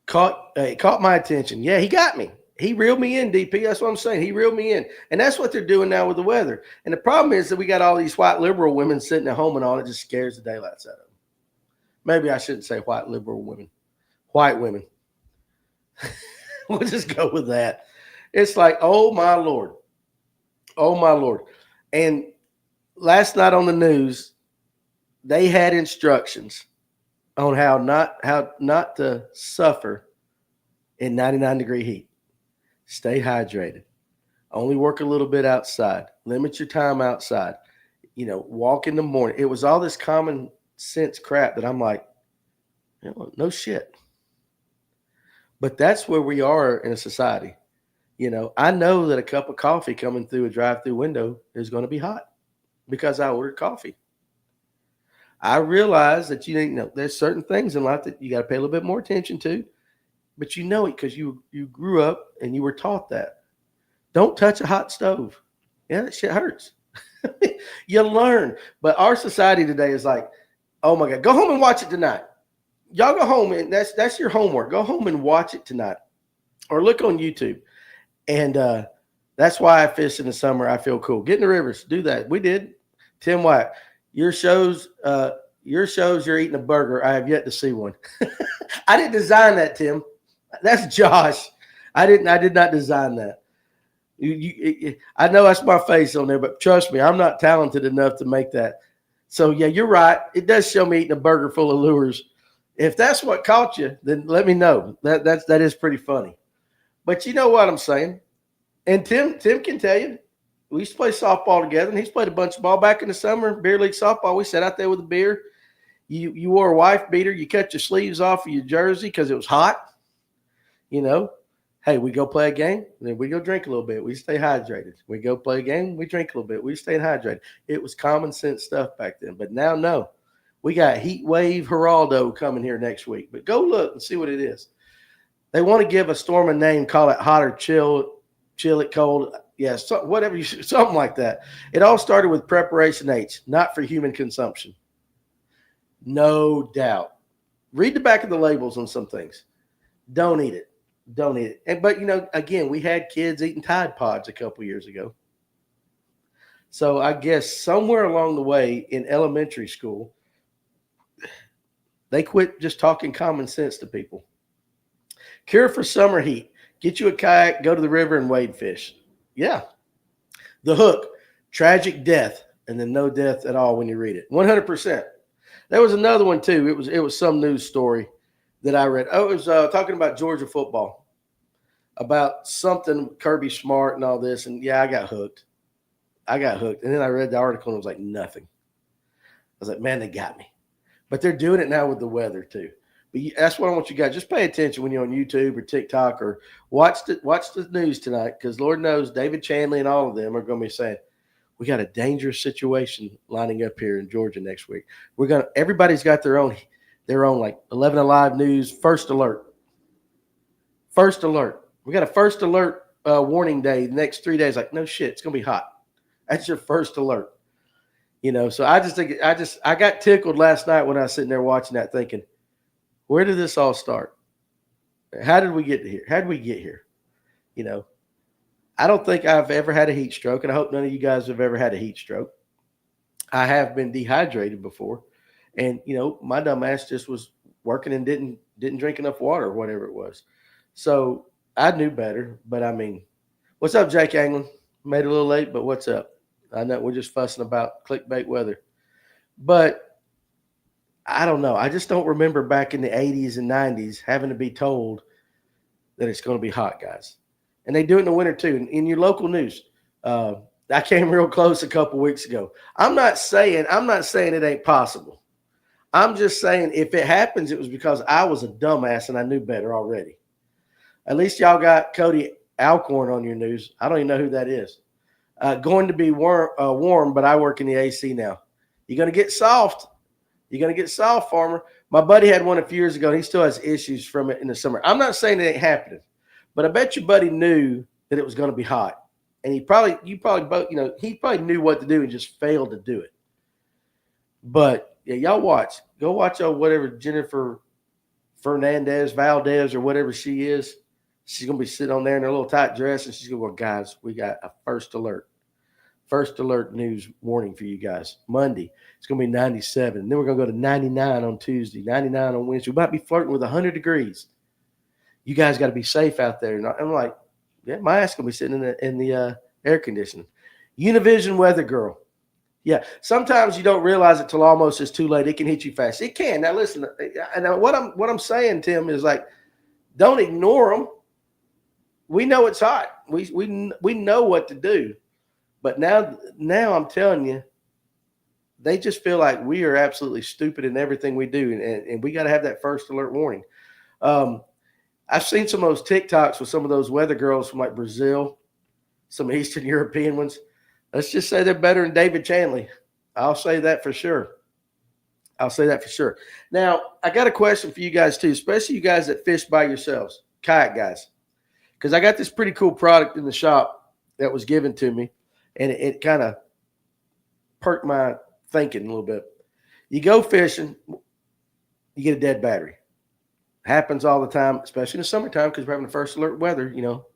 Caught my attention. Yeah, he got me. He reeled me in, DP. That's what I'm saying. He reeled me in. And that's what they're doing now with the weather. And the problem is that we got all these white liberal women sitting at home and all. It just scares the daylights out of them. Maybe I shouldn't say white liberal women. White women. We'll just go with that. It's like, oh, my Lord. Oh, my Lord. And last night on the news, they had instructions on how not to suffer in 99-degree heat. Stay hydrated. Only work a little bit outside. Limit your time outside. Walk in the morning. It was all this common sense crap that I'm like, no shit. But that's where we are in a society. I know that a cup of coffee coming through a drive-through window is going to be hot because I ordered coffee. I realize that there's certain things in life that you got to pay a little bit more attention to, but you know it because you grew up and you were taught that. Don't touch a hot stove. Yeah, that shit hurts. You learn. But our society today is like, oh my God, go home and watch it tonight. Y'all go home and that's your homework. Go home and watch it tonight or look on YouTube. And That's why I fish in the summer. I feel cool. Get in the rivers. Do that. We did. Tim White, your shows, you're eating a burger. I have yet to see one. I didn't design that, Tim. That's Josh. I did not design that. I know that's my face on there, but trust me, I'm not talented enough to make that. So yeah, you're right. It does show me eating a burger full of lures. If that's what caught you, then let me know. That is pretty funny. But you know what I'm saying? And Tim can tell you, we used to play softball together, and he's played a bunch of ball back in the summer, beer league softball. We sat out there with a beer. You wore a wife beater. You cut your sleeves off of your jersey because it was hot. You know, hey, we go play a game, then we go drink a little bit. We stay hydrated. We go play a game, we drink a little bit. We stayed hydrated. It was common sense stuff back then. But now, no. We got Heat Wave Geraldo coming here next week. But go look and see what it is. They want to give a storm a name, call it hot or chill it cold. Yeah, something like that. It all started with preparation H, not for human consumption. No doubt. Read the back of the labels on some things. Don't eat it. Don't eat it. But, again, we had kids eating Tide Pods a couple years ago. So I guess somewhere along the way in elementary school, they quit just talking common sense to people. Cure for summer heat. Get you a kayak, go to the river, and wade fish. Yeah. The hook. Tragic death, and then no death at all when you read it. 100%. There was another one, too. It was some news story that I read. Oh, it was talking about Georgia football, about something Kirby Smart and all this. And, yeah, I got hooked. And then I read the article, and it was like nothing. I was like, man, they got me. But they're doing it now with the weather, too. But that's what I want you guys. Just pay attention when you're on YouTube or TikTok or watch the news tonight, because Lord knows David Chanley and all of them are going to be saying, we got a dangerous situation lining up here in Georgia next week. Everybody's got their own like 11 Alive News first alert. First alert. We got a first alert warning day the next 3 days. Like, no shit, it's going to be hot. That's your first alert. So I got tickled last night when I was sitting there watching that thinking, where did this all start? How did we get here? How did we get here? I don't think I've ever had a heat stroke, and I hope none of you guys have ever had a heat stroke. I have been dehydrated before, and my dumb ass just was working and didn't drink enough water or whatever it was. So I knew better, but I mean, what's up, Jake Anglin? Made it a little late, but what's up? I know we're just fussing about clickbait weather, but I don't know. I just don't remember back in the 80s and 90s having to be told that it's going to be hot, guys. And they do it in the winter too. In your local news, I came real close a couple weeks ago. I'm not saying it ain't possible. I'm just saying if it happens, it was because I was a dumbass and I knew better already. At least y'all got Cody Alcorn on your news. I don't even know who that is. Going to be warm, but I work in the AC now. You're going to get soft. Farmer. My buddy had one a few years ago, and he still has issues from it in the summer. I'm not saying it ain't happening, but I bet your buddy knew that it was going to be hot. And he probably knew what to do and just failed to do it. But, yeah, y'all watch. Go watch whatever Jennifer Valdez, or whatever she is. She's going to be sitting on there in her little tight dress, and she's going to go, guys, we got a first alert news warning for you guys. Monday, it's going to be 97. And then we're going to go to 99 on Tuesday, 99 on Wednesday. We might be flirting with 100 degrees. You guys got to be safe out there. And I'm like, yeah, my ass going to be sitting in the air conditioning. Univision Weather Girl. Yeah, sometimes you don't realize it till almost it's too late. It can hit you fast. It can. Now, listen, and what I'm saying, Tim, is like, don't ignore them. We know it's hot. We know what to do. But now I'm telling you, they just feel like we are absolutely stupid in everything we do, and we got to have that first alert warning. I've seen some of those TikToks with some of those weather girls from like Brazil, some Eastern European ones. Let's just say they're better than David Chanley. I'll say that for sure. Now, I got a question for you guys too, especially you guys that fish by yourselves, kayak guys, because I got this pretty cool product in the shop that was given to me, and it kind of perked my thinking a little bit. You go fishing, you get a dead battery. Happens all the time, especially in the summertime because we're having the first alert weather,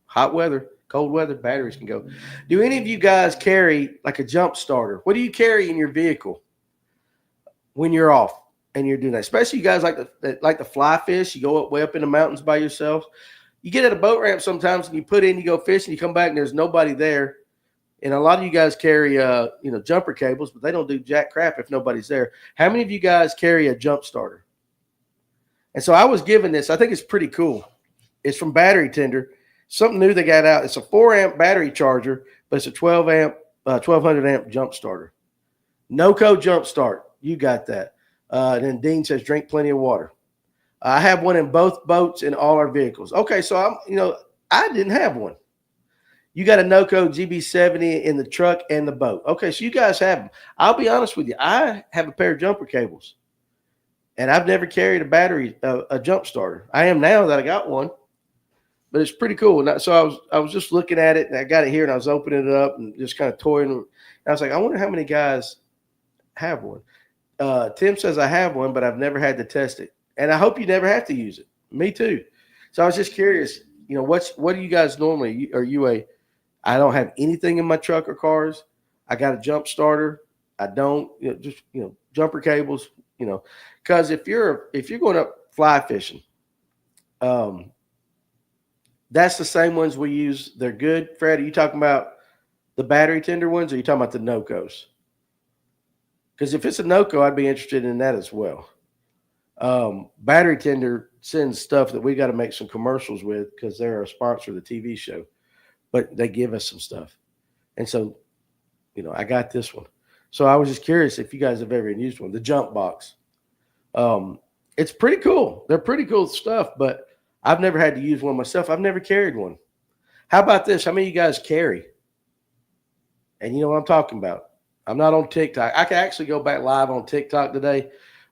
hot weather. Cold weather, batteries can go. Do any of you guys carry like a jump starter? What do you carry in your vehicle when you're off and you're doing that? Especially you guys like the fly fish. You go up way up in the mountains by yourself. You get at a boat ramp sometimes and you put in, you go fishing, you come back and there's nobody there. And a lot of you guys carry, jumper cables, but they don't do jack crap if nobody's there. How many of you guys carry a jump starter? And so I was given this. I think it's pretty cool. It's from Battery Tender. Something new they got out. It's a 4-amp battery charger, but it's a 1200 amp jump starter. No-code jump start. You got that. And then Dean says, drink plenty of water. I have one in both boats and all our vehicles. Okay, so I didn't have one. You got a no-code GB70 in the truck and the boat. Okay, so you guys have them. I'll be honest with you. I have a pair of jumper cables, and I've never carried a jump starter. I am now that I got one, but it's pretty cool. And so I was just looking at it, and I got it here, and I was opening it up and just kind of toying. And I was like, I wonder how many guys have one. Tim says I have one, but I've never had to test it, and I hope you never have to use it. Me too. So I was just curious. What do you guys normally? Are you I don't have anything in my truck or cars. I got a jump starter. I don't, jumper cables, because if you're going up fly fishing, that's the same ones we use. They're good. Fred, are you talking about the Battery Tender ones, or are you talking about the no-cos? Because if it's a no-co, I'd be interested in that as well. Battery Tender sends stuff that we got to make some commercials with because they're a sponsor of the TV show. But they give us some stuff. And so, I got this one. So I was just curious if you guys have ever used one, the jump box. It's pretty cool. They're pretty cool stuff, but I've never had to use one myself. I've never carried one. How about this? How many of you guys carry? And you know what I'm talking about. I'm not on TikTok. I can actually go back live on TikTok today,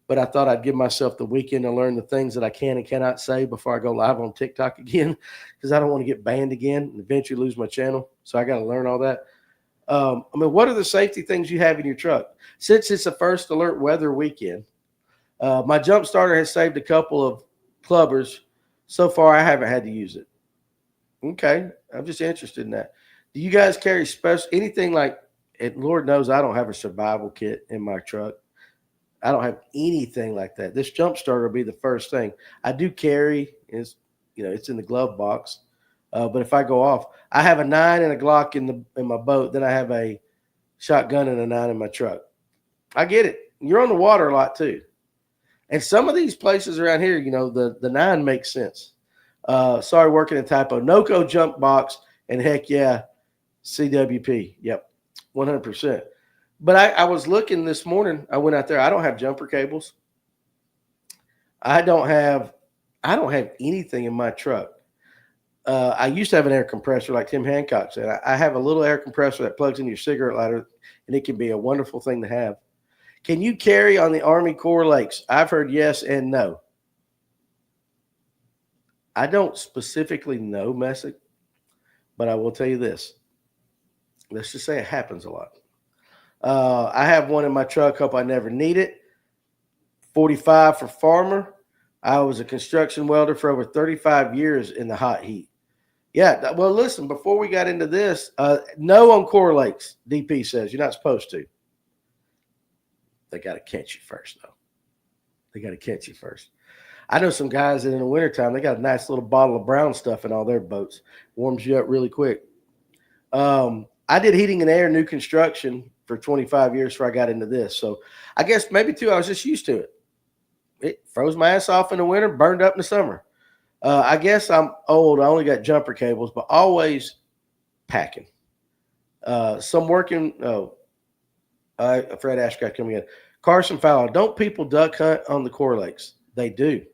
but I thought I'd give myself the weekend to learn the things that I can and cannot say before I go live on TikTok again, because I don't want to get banned again and eventually lose my channel. So I got to learn all that. What are the safety things you have in your truck? Since it's a first alert weather weekend, my jump starter has saved a couple of clubbers. So far, I haven't had to use it. Okay, I'm just interested in that. Do you guys carry anything like, and Lord knows I don't have a survival kit in my truck. I don't have anything like that. This jump starter will be the first thing. I do carry, it's in the glove box. But if I go off, I have a 9 and a Glock in my boat. Then I have a shotgun and a 9 in my truck. I get it. You're on the water a lot too. And some of these places around here, the 9 makes sense. Sorry, working a typo. No-co jump box, and heck yeah, CWP. Yep, 100%. But I was looking this morning. I went out there. I don't have jumper cables. I don't have anything in my truck. I used to have an air compressor, like Tim Hancock said. I have a little air compressor that plugs into your cigarette lighter, and it can be a wonderful thing to have. Can you carry on the Army Corps lakes? I've heard yes and no. I don't specifically know, Messick, but I will tell you this. Let's just say it happens a lot. I have one in my truck. Hope I never need it. 45 for farmer. I was a construction welder for over 35 years in the hot heat. Yeah, well, listen, before we got into this, no on Corps Lakes, DP says. You're not supposed to. They got to catch you first, though. They got to catch you first. I know some guys that in the wintertime, they got a nice little bottle of brown stuff in all their boats. Warms you up really quick. I did heating and air, new construction for 25 years before I got into this. So I guess maybe, too, I was just used to it. It froze my ass off in the winter, burned up in the summer. I guess I'm old. I only got jumper cables, but always packing. Some working. Fred Ashcraft coming in. Carson Fowler. Don't people duck hunt on the Corps Lakes? They do.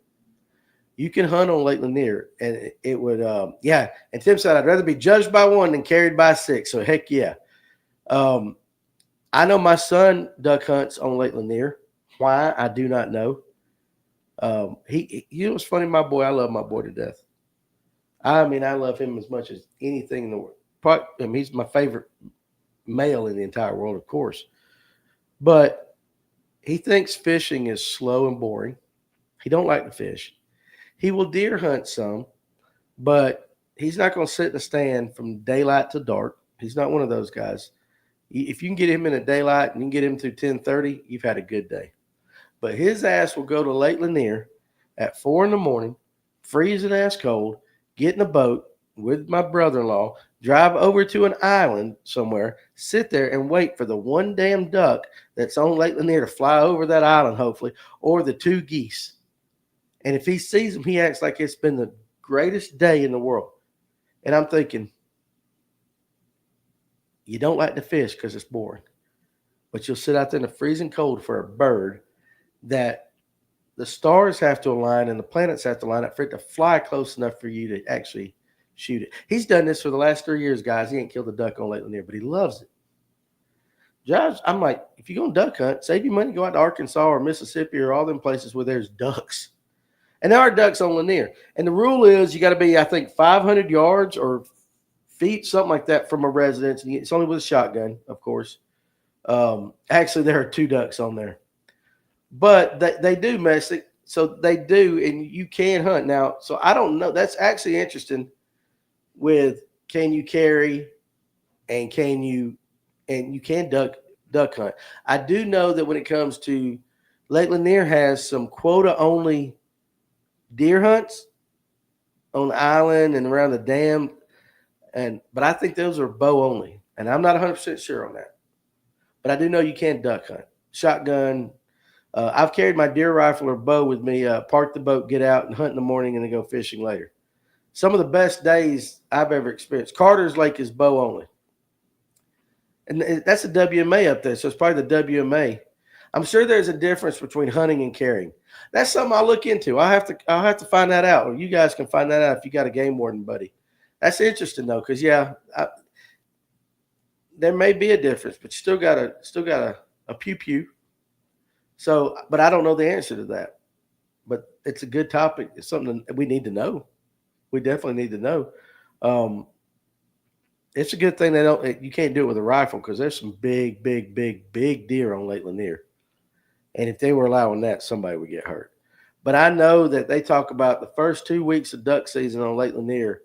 You can hunt on Lake Lanier, and it would, yeah. And Tim said, I'd rather be judged by 1 than carried by 6. So heck yeah. I know my son duck hunts on Lake Lanier. Why? I do not know. You know what's funny, my boy? I love my boy to death. I mean, I love him as much as anything in the world. He's my favorite male in the entire world, of course. But he thinks fishing is slow and boring. He don't like to fish. He will deer hunt some, but He's not going to sit in the stand from daylight to dark. He's not one of those guys. If you can get him in the daylight and you can get him through 10:30, you've had a good day. But his ass will go to Lake Lanier at 4 in the morning, freezing ass cold, get in a boat with my brother-in-law, drive over to an island somewhere, sit there and wait for the one damn duck that's on Lake Lanier to fly over that island, hopefully, or the two geese. And if he sees them, he acts like it's been the greatest day in the world. And I'm thinking, you don't like to fish because it's boring, but you'll sit out there in the freezing cold for a bird that the stars have to align and the planets have to line up for it to fly close enough for you to actually shoot it. He's done this for the last 3 years, guys. He ain't killed a duck on Lake Lanier, but he loves it. Josh, I'm like, if you're going to duck hunt, save your money, go out to Arkansas or Mississippi or all them places where there's ducks. And there are ducks on Lanier. And the rule is you got to be, I think, 500 yards or feet, something like that, from a residence. And it's only with a shotgun, of course. Actually, there are 2 ducks on there. But they do mess it. So they do, and you can hunt. Now, so I don't know. That's actually interesting with can you carry and you can duck hunt. I do know that when it comes to Lake Lanier has some quota only deer hunts on the island and around the dam, but I think those are bow only, and I'm not 100% sure on that. But I do know you can duck hunt, shotgun. I've carried my deer rifle or bow with me, park the boat, get out and hunt in the morning, and then go fishing later. Some of the best days I've ever experienced. Carter's Lake is bow only, and that's a WMA up there, so it's probably the WMA. I'm sure there's a difference between hunting and carrying. That's something I'll look into. I'll have to find that out, or you guys can find that out if you got a game warden buddy. That's interesting though, because there may be a difference, but you still got a pew pew. So, but I don't know the answer to that. But it's a good topic. It's something that we need to know. We definitely need to know. It's a good thing you can't do it with a rifle because there's some big deer on Lake Lanier. And if they were allowing that, somebody would get hurt. But I know that they talk about the first 2 weeks of duck season on Lake Lanier.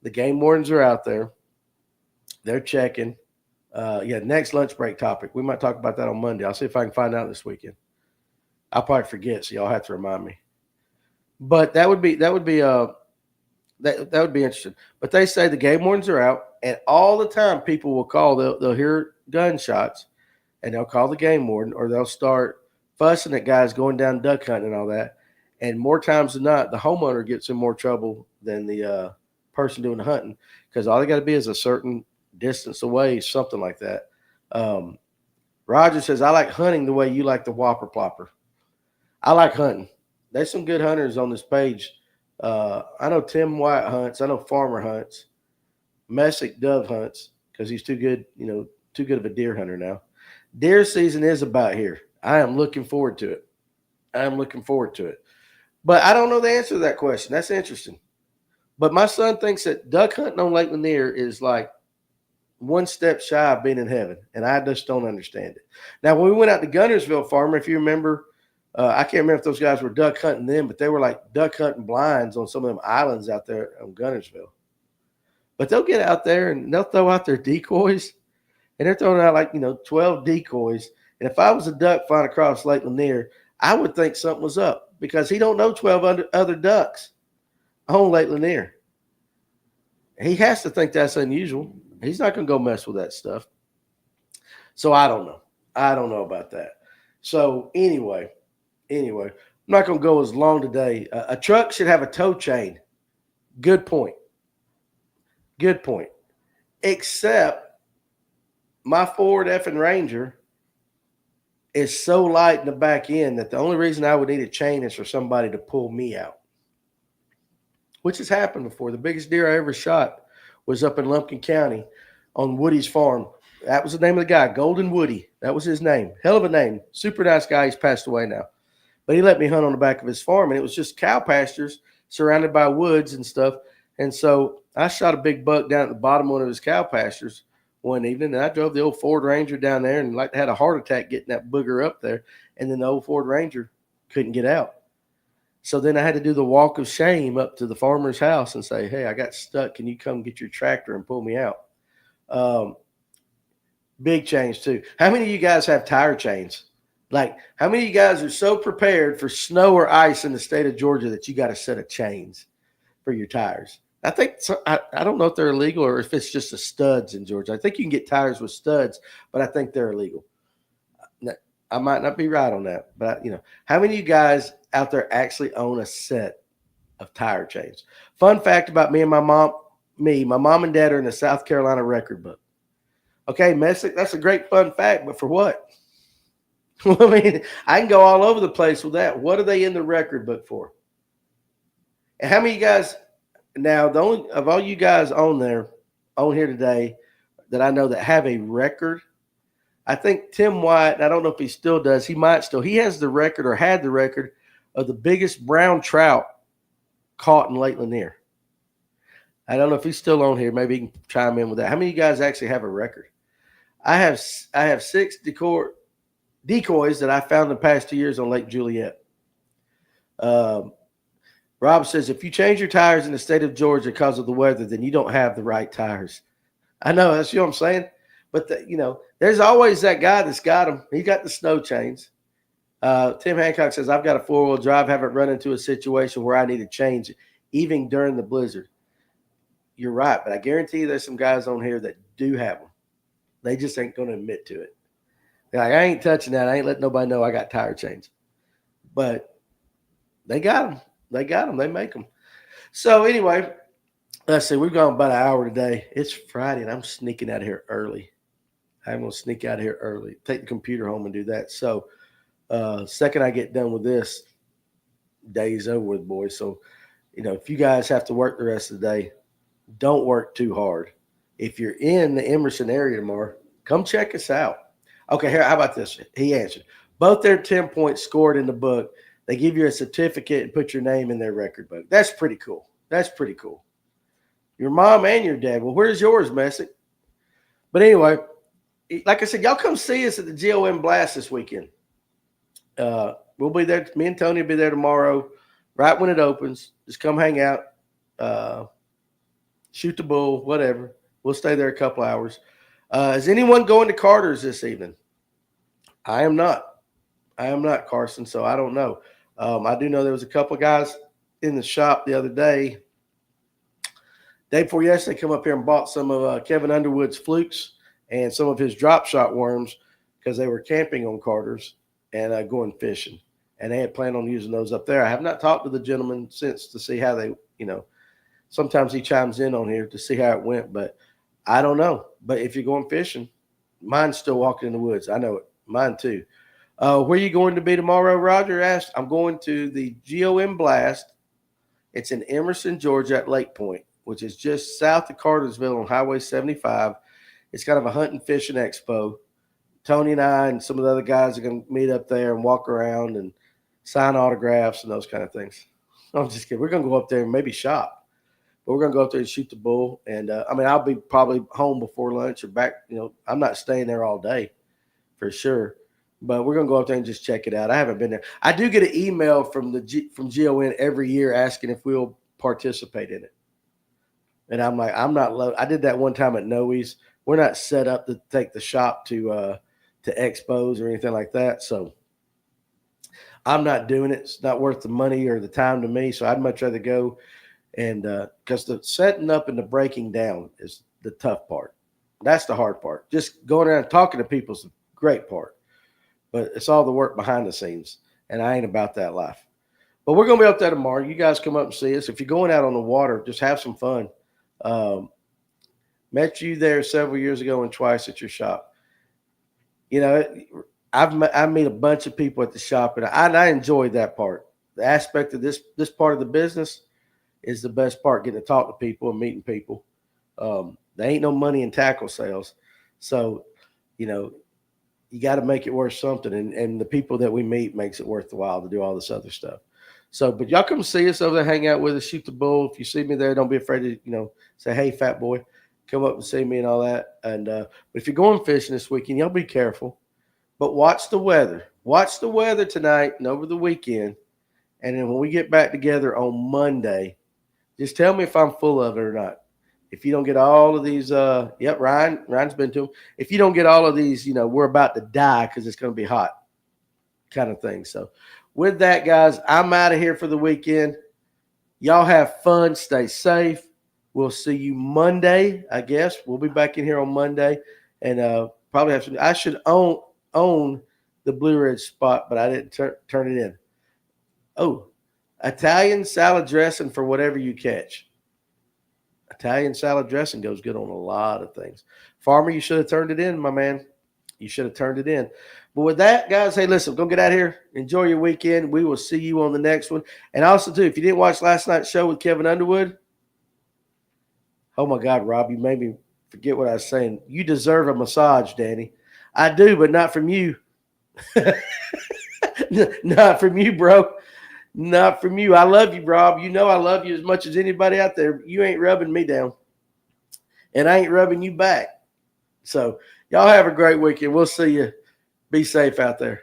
The game wardens are out there. They're checking. Next lunch break topic. We might talk about that on Monday. I'll see if I can find out this weekend. I'll probably forget, so y'all have to remind me. But that would be interesting. But they say the game wardens are out, and all the time people will call. They'll hear gunshots, and they'll call the game warden, or they'll start fussing at guys going down duck hunting and all that. And more times than not, the homeowner gets in more trouble than the person doing the hunting because all they got to be is a certain distance away, something like that. Roger says, I like hunting the way you like the whopper plopper. I like hunting. There's some good hunters on this page. I know Tim White hunts. I know Farmer hunts. Messick Dove hunts because he's too good of a deer hunter now. Deer season is about here. I am looking forward to it. But I don't know the answer to that question. That's interesting. But my son thinks that duck hunting on Lake Lanier is like one step shy of being in heaven, and I just don't understand it. Now, when we went out to Gunnersville Farmer, if you remember, I can't remember if those guys were duck hunting then, but they were like duck hunting blinds on some of them islands out there on Gunnersville. But they'll get out there and they'll throw out their decoys, and they're throwing out 12 decoys. And if I was a duck flying across Lake Lanier, I would think something was up because he don't know 12 other ducks on Lake Lanier. He has to think that's unusual. He's not going to go mess with that stuff. So I don't know. I don't know about that. So anyway, I'm not going to go as long today. A truck should have a tow chain. Good point. Except my Ford effing Ranger is so light in the back end that the only reason I would need a chain is for somebody to pull me out, which has happened before. The biggest deer I ever shot was up in Lumpkin County on Woody's farm. That was the name of the guy, Golden Woody. That was his name. Hell of a name. Super nice guy. He's passed away now. But he let me hunt on the back of his farm, and it was just cow pastures surrounded by woods and stuff. And so I shot a big buck down at the bottom of one of his cow pastures one evening, and I drove the old Ford Ranger down there and had a heart attack getting that booger up there. And then the old Ford Ranger couldn't get out. So then I had to do the walk of shame up to the farmer's house and say, hey, I got stuck. Can you come get your tractor and pull me out? Um, Big change too. How many of you guys have tire chains? Like, how many of you guys are so prepared for snow or ice in the state of Georgia that you got a set of chains for your tires? I think I don't know if they're illegal or if it's just the studs in Georgia. I think you can get tires with studs, but I think they're illegal. I might not be right on that, but how many of you guys out there actually own a set of tire chains? Fun fact about me and my mom, my mom and dad are in the South Carolina record book. Okay, Messick, that's a great fun fact, but for what? I mean, I can go all over the place with that. What are they in the record book for? And how many of you guys now, the only of all you guys on here today that I know that have a record, I think Tim White, and I don't know if he still does, he has the record or had the record of the biggest brown trout caught in Lake Lanier. I don't know if he's still on here. Maybe he can chime in with that. How many of you guys actually have a record? I have 6 decoys that I found in the past 2 years on Lake Juliet. Rob says, if you change your tires in the state of Georgia because of the weather, then you don't have the right tires. I know, that's what I'm saying. But, there's always that guy that's got them. He got the snow chains. Tim Hancock says, I've got a 4-wheel drive, haven't run into a situation where I need to change it, even during the blizzard. You're right, but I guarantee you there's some guys on here that do have them. They just ain't going to admit to it. They're like, I ain't touching that. I ain't letting nobody know I got tire chains. But they got them. They got them. They make them. So anyway, let's see. We've gone about an hour today. It's Friday, and I'm sneaking out of here early. I'm going to sneak out of here early, take the computer home and do that. So second I get done with this, day's over with, boys. So, if you guys have to work the rest of the day, don't work too hard. If you're in the Emerson area tomorrow, come check us out. Okay, here, how about this? He answered. Both their 10 points scored in the book. They give you a certificate and put your name in their record book. That's pretty cool. That's pretty cool. Your mom and your dad. Well, where's yours, Messick? But anyway, like I said, y'all come see us at the GOM Blast this weekend. We'll be there. Me and Tony will be there tomorrow, right when it opens. Just come hang out, shoot the bull, whatever. We'll stay there a couple hours. Is anyone going to Carter's this evening? I am not. Carson, so I don't know. I do know there was a couple of guys in the shop the other day. Day before yesterday, come up here and bought some of Kevin Underwood's flukes and some of his drop shot worms because they were camping on Carter's and going fishing. And they had planned on using those up there. I have not talked to the gentleman since to see how they, sometimes he chimes in on here to see how it went, but I don't know. But if you're going fishing, mine's still walking in the woods. I know it. Mine too. Where are you going to be tomorrow, Roger asked? I'm going to the GOM Blast. It's in Emerson, Georgia at Lake Point, which is just south of Cartersville on Highway 75. It's kind of a hunting fishing expo. Tony and I and some of the other guys are going to meet up there and walk around and sign autographs and those kind of things. I'm just kidding. We're going to go up there and maybe shop. But we're going to go up there and shoot the bull. And, I'll be probably home before lunch or back. I'm not staying there all day for sure. But we're going to go up there and just check it out. I haven't been there. I do get an email from from GON every year asking if we'll participate in it. And I'm like, I'm not – I did that one time at Noe's. We're not set up to take the shop to expos or anything like that. So I'm not doing it. It's not worth the money or the time to me. So I'd much rather go and because the setting up and the breaking down is the tough part. That's the hard part. Just going around and talking to people is the great part. But it's all the work behind the scenes, and I ain't about that life. But we're going to be up there tomorrow. You guys come up and see us. If you're going out on the water, just have some fun. Met you there several years ago and twice at your shop. I meet a bunch of people at the shop, and I enjoyed that part. The aspect of this part of the business is the best part, getting to talk to people and meeting people. There ain't no money in tackle sales. So, you got to make it worth something. And the people that we meet makes it worth the while to do all this other stuff. So, but y'all come see us over there, hang out with us, shoot the bull. If you see me there, don't be afraid to, say, hey, fat boy, come up and see me and all that. And but if you're going fishing this weekend, y'all be careful. But watch the weather. Watch the weather tonight and over the weekend. And then when we get back together on Monday, just tell me if I'm full of it or not. If you don't get all of these, yep, Ryan's been to them. If you don't get all of these, we're about to die because it's going to be hot kind of thing. So with that, guys, I'm out of here for the weekend. Y'all have fun. Stay safe. We'll see you Monday, I guess. We'll be back in here on Monday and probably have some. I should own the Blue Ridge spot, but I didn't turn it in. Oh, Italian salad dressing for whatever you catch. Italian salad dressing goes good on a lot of things. Farmer, you should have turned it in, my man. You should have turned it in. But with that, guys, hey, listen, go get out here. Enjoy your weekend. We will see you on the next one. And also, too, if you didn't watch last night's show with Kevin Underwood, oh, my God, Rob, you made me forget what I was saying. You deserve a massage, Danny. I do, but not from you. Not from you, bro. Not from you. I love you, Rob. You know I love you as much as anybody out there. You ain't rubbing me down. And I ain't rubbing you back. So y'all have a great weekend. We'll see you. Be safe out there.